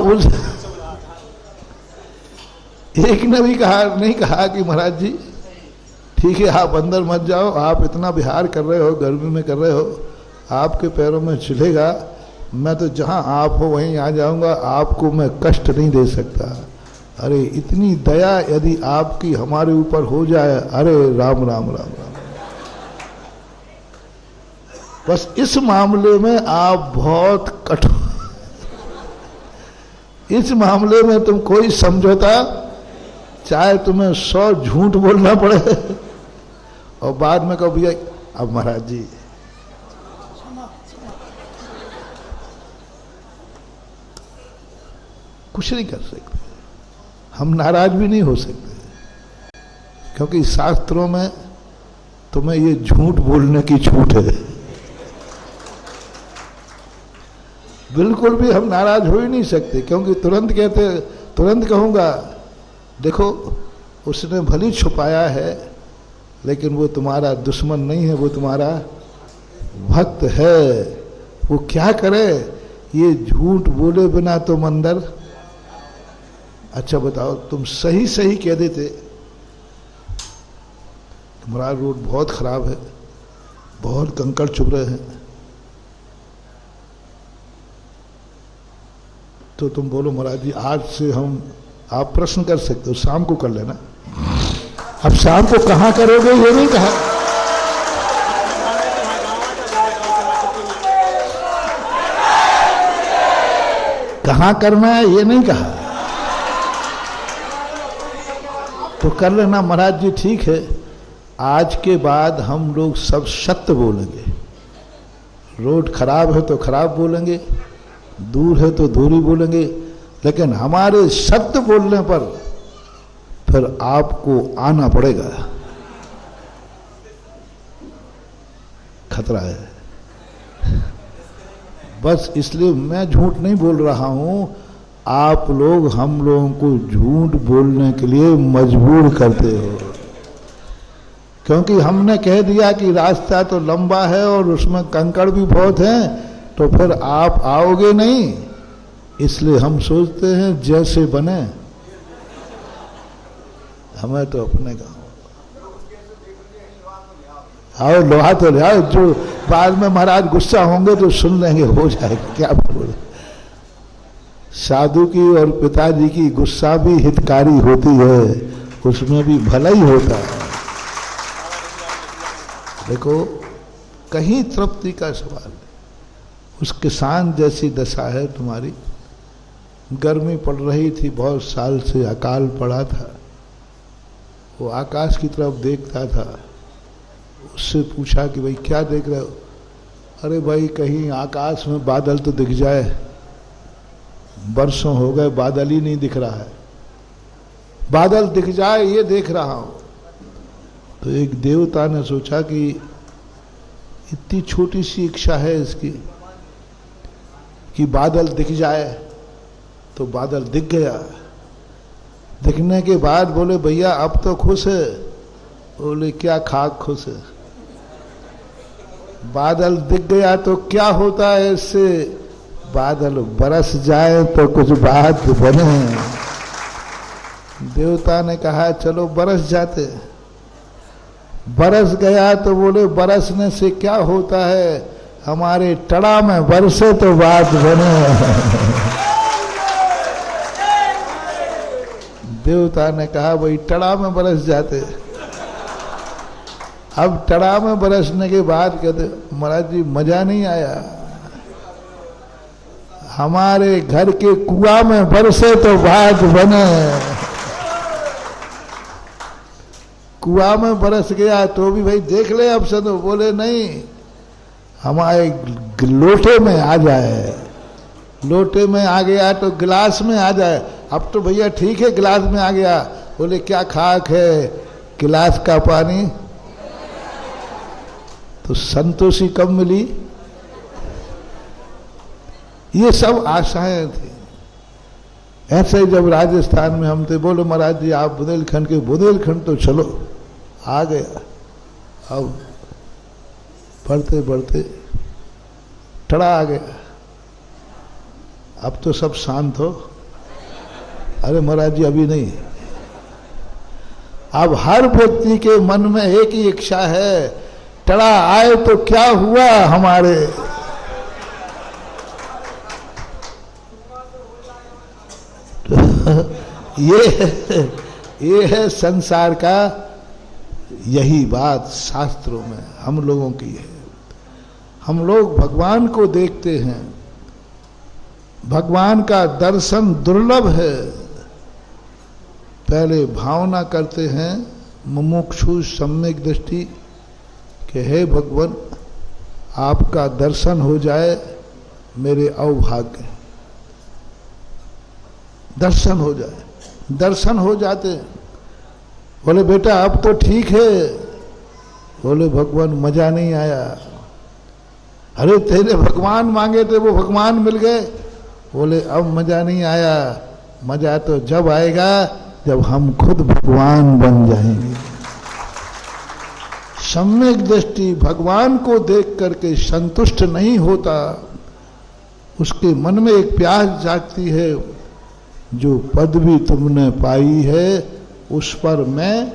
Speaker 2: उस एक ने भी नहीं कहा कि महाराज जी ठीक है आप अंदर मत जाओ, आप इतना विहार कर रहे हो, गर्मी में कर रहे हो, आपके पैरों में चलेगा। मैं तो जहां आप हो वहीं आ जाऊंगा, आपको मैं कष्ट नहीं दे सकता। अरे इतनी दया यदि आपकी हमारे ऊपर हो जाए, अरे राम राम राम राम। बस इस मामले में आप बहुत कठोर, इस मामले में तुम कोई समझौता, चाहे तुम्हें 100 झूठ बोलना पड़े और बाद में कहो भैया अब महाराज जी कुछ नहीं कर सकते, हम नाराज भी नहीं हो सकते, क्योंकि शास्त्रों में तुम्हें ये झूठ बोलने की छूट है। बिल्कुल भी हम नाराज हो ही नहीं सकते, क्योंकि तुरंत कहूंगा देखो उसने भली छुपाया है लेकिन वो तुम्हारा दुश्मन नहीं है, वो तुम्हारा भक्त है। वो क्या करे, ये झूठ बोले बिना तुम अंदर। अच्छा बताओ तुम सही कह देते हमारा रोड बहुत खराब है, बहुत कंकड़ चुभ रहे हैं, तो तुम बोलो महाराज जी आज से हम, आप प्रश्न कर सकते हो, शाम को कर लेना। अब शाम को कहाँ करोगे ये नहीं कहा, कहाँ करना है ये नहीं कहा, तो कर लेना महाराज जी। ठीक है, आज के बाद हम लोग सब सत्य बोलेंगे। रोड खराब है तो खराब बोलेंगे, दूर है तो दूरी बोलेंगे, लेकिन हमारे सत्य बोलने पर फिर आपको आना पड़ेगा, खतरा है। बस इसलिए मैं झूठ नहीं बोल रहा हूं, आप लोग हम लोगों को झूठ बोलने के लिए मजबूर करते हो, क्योंकि हमने कह दिया कि रास्ता तो लंबा है और उसमें कंकड़ भी बहुत हैं, तो फिर आप आओगे नहीं। इसलिए हम सोचते हैं जैसे बने, हमें तो अपने गाँव आओ, लोहा तो ले आओ, जो बाद में महाराज गुस्सा होंगे तो सुन लेंगे, हो जाएगा, क्या बोले। साधु की और पिताजी की गुस्सा भी हितकारी होती है, उसमें भी भला ही होता है। देखो, कहीं तृप्ति का सवाल है। उस किसान जैसी दशा है तुम्हारी। गर्मी पड़ रही थी, बहुत साल से अकाल पड़ा था, वो आकाश की तरफ देखता था। उससे पूछा कि भाई क्या देख रहे हो? अरे भाई कहीं आकाश में बादल तो दिख जाए, बरसों हो गए बादल ही नहीं दिख रहा है, बादल दिख जाए ये देख रहा हूं। तो एक देवता ने सोचा कि इतनी छोटी सी इच्छा है इसकी कि बादल दिख जाए, तो बादल दिख गया। दिखने के बाद बोले भैया अब तो खुश है? बोले क्या खाक खुश है, बादल दिख गया तो क्या होता है इससे? बादल बरस जाए तो कुछ बात बने। देवता ने कहा चलो बरस जाते। बरस गया तो बोले बरसने से क्या होता है, हमारे टड़ा में बरसे तो बात बने। देवता ने कहा भाई टड़ा में बरस जाते। अब टड़ा में बरसने के बाद कहते महाराज जी मजा नहीं आया, हमारे घर के कुआं में बरसे तो बात बने। कुआं में बरस गया तो भी भाई देख ले अब से, तो बोले नहीं हमारे लोटे में आ जाए, लोटे में आ गया तो गिलास में आ जाए। अब तो भैया ठीक है गिलास में आ गया। बोले क्या खाक है, गिलास का पानी। तो संतोषी कब मिली? ये सब आशाएं थी। ऐसे ही जब राजस्थान में हम थे, बोले महाराज जी आप बुंदेलखंड के, बुंदेलखंड तो चलो, आ गया। अब बढ़ते बढ़ते टड़ा आ गया। अब तो सब शांत हो। अरे महाराज जी अभी नहीं, अब हर व्यक्ति के मन में एक ही इच्छा है, टड़ा आए तो क्या हुआ हमारे। ये है संसार का, यही बात शास्त्रों में हम लोगों की है। हम लोग भगवान को देखते हैं, भगवान का दर्शन दुर्लभ है। पहले भावना करते हैं मुमुक्षु सम्यक दृष्टि कि हे भगवान आपका दर्शन हो जाए, मेरे अवभाग्य दर्शन हो जाए। दर्शन हो जाते, बोले बेटा अब तो ठीक है। बोले भगवान मजा नहीं आया। अरे तेरे भगवान मांगे थे वो भगवान मिल गए। बोले अब मजा नहीं आया, मजा तो जब आएगा जब हम खुद भगवान बन जाएंगे। सम्यक दृष्टि भगवान को देख करके संतुष्ट नहीं होता, उसके मन में एक प्यास जागती है, जो पदवी तुमने पाई है उस पर मैं,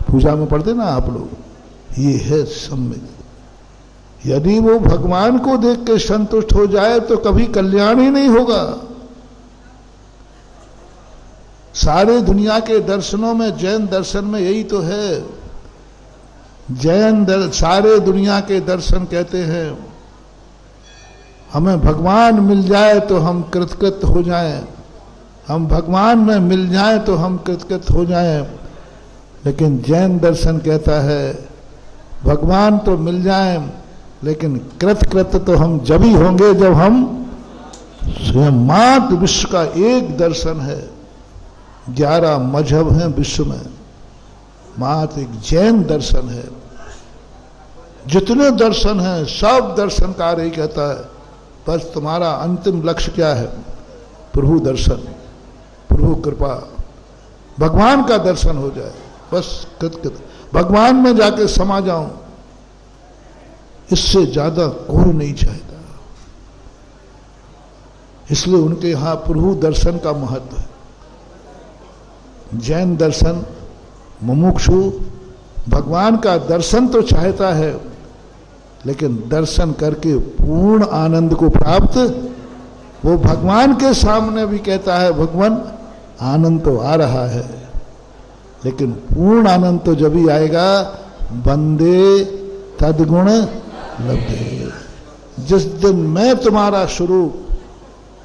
Speaker 2: पूजा में पढ़ते ना आप लोग, ये है सम्यक। यदि वो भगवान को देख के संतुष्ट हो जाए तो कभी कल्याण ही नहीं होगा। सारे दुनिया के दर्शनों में जैन दर्शन में यही तो है। सारे दुनिया के दर्शन कहते हैं हमें भगवान मिल जाए तो हम कृतकृत हो जाएं, हम भगवान में मिल जाएं तो हम कृतकृत हो जाएं। लेकिन जैन दर्शन कहता है भगवान तो मिल जाएं लेकिन कृतकृत तो हम जब ही होंगे जब हम स्वयं। मात्र विश्व का एक दर्शन है, 11 मजहब हैं विश्व में, मात्र एक जैन दर्शन है। जितने दर्शन हैं सब दर्शनकार ही कहता है बस तुम्हारा अंतिम लक्ष्य क्या है? प्रभु दर्शन, प्रभु कृपा, भगवान का दर्शन हो जाए बस। कृत भगवान में जाके समा जाऊं, इससे ज्यादा कोई नहीं चाहता। इसलिए उनके यहां प्रभु दर्शन का महत्व है। जैन दर्शन मुमुक्षु भगवान का दर्शन तो चाहता है लेकिन दर्शन करके पूर्ण आनंद को प्राप्त, वो भगवान के सामने भी कहता है भगवान आनंद तो आ रहा है लेकिन पूर्ण आनंद तो जब ही आएगा बंदे तद्गुण लब्धे। जिस दिन मैं तुम्हारा स्वरूप,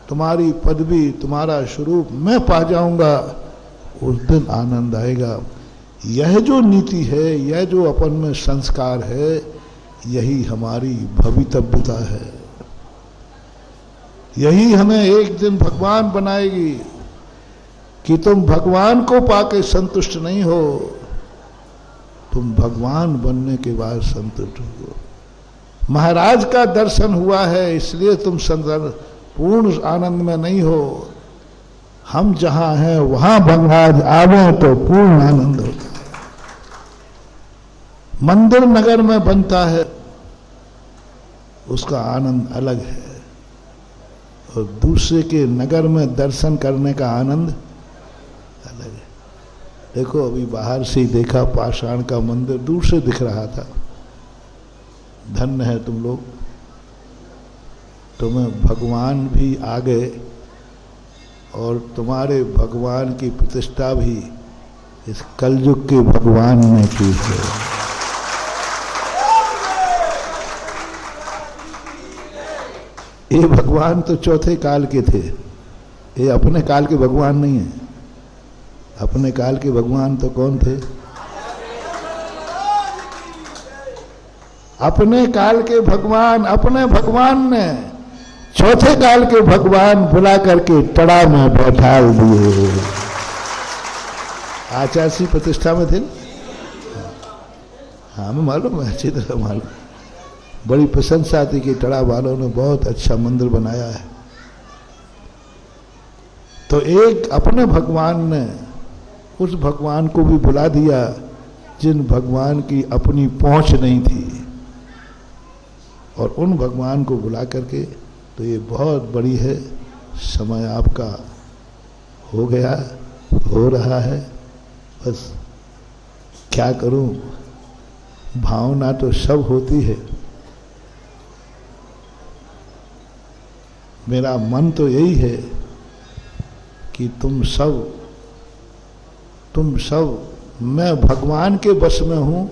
Speaker 2: तुम्हारी पदवी, तुम्हारा स्वरूप मैं पा जाऊंगा उस दिन आनंद आएगा। यह जो नीति है, यह जो अपन में संस्कार है, यही हमारी भवितव्यता है। यही हमें एक दिन भगवान बनाएगी कि तुम भगवान को पाके संतुष्ट नहीं हो, तुम भगवान बनने के बाद संतुष्ट हो। महाराज का दर्शन हुआ है इसलिए तुम पूर्ण आनंद में नहीं हो। हम जहां हैं वहां भगवान आवे तो पूर्ण आनंद होता है। मंदिर नगर में बनता है उसका आनंद अलग है और दूसरे के नगर में दर्शन करने का आनंद अलग है। देखो अभी बाहर से ही देखा पाषाण का मंदिर दूर से दिख रहा था। धन्य है तुम लोग, तुम्हें भगवान भी आ गए और तुम्हारे भगवान की प्रतिष्ठा भी इस कलयुग के भगवान ने की है। ये भगवान तो चौथे काल के थे, ये अपने काल के भगवान नहीं है। अपने काल के भगवान तो कौन थे? अपने काल के भगवान, अपने भगवान ने चौथे काल के भगवान बुला करके टड़ा में बैठा दिए। आचार्य प्रतिष्ठा में थे। हाँ हमें मालूम है, अच्छी तरह मालूम। बड़ी प्रशंसा थी कि टड़ा वालों ने बहुत अच्छा मंदिर बनाया है। तो एक अपने भगवान ने उस भगवान को भी बुला दिया जिन भगवान की अपनी पहुंच नहीं थी, और उन भगवान को बुला करके, तो ये बहुत बड़ी है। समय आपका हो गया, हो रहा है, बस क्या करूं, भावना तो सब होती है। मेरा मन तो यही है कि तुम सब मैं भगवान के बस में हूं,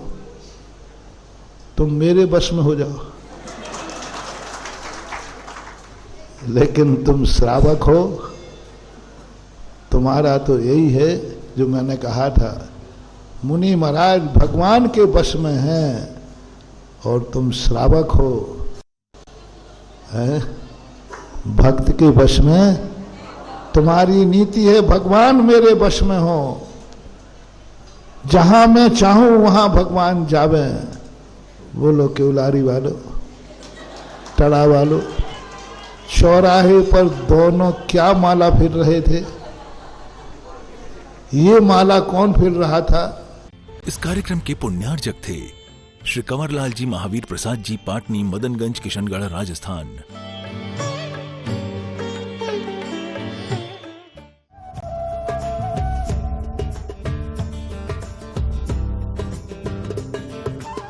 Speaker 2: तुम मेरे बस में हो जाओ। लेकिन तुम श्रावक हो, तुम्हारा तो यही है जो मैंने कहा था, मुनि महाराज भगवान के बस में हैं और तुम श्रावक हो, हैं? भक्त के बस में। तुम्हारी नीति है भगवान मेरे बस में हो, जहां मैं चाहूं वहां भगवान जावे। बोलो केवलारी वालों, टड़ा वालों, चौराहे पर दोनों क्या माला फिर रहे थे? ये माला कौन फिर रहा था?
Speaker 1: इस कार्यक्रम के पुण्यार्जक थे श्री कंवरलाल जी महावीर प्रसाद जी, पाटनी, मदनगंज, किशनगढ़, राजस्थान।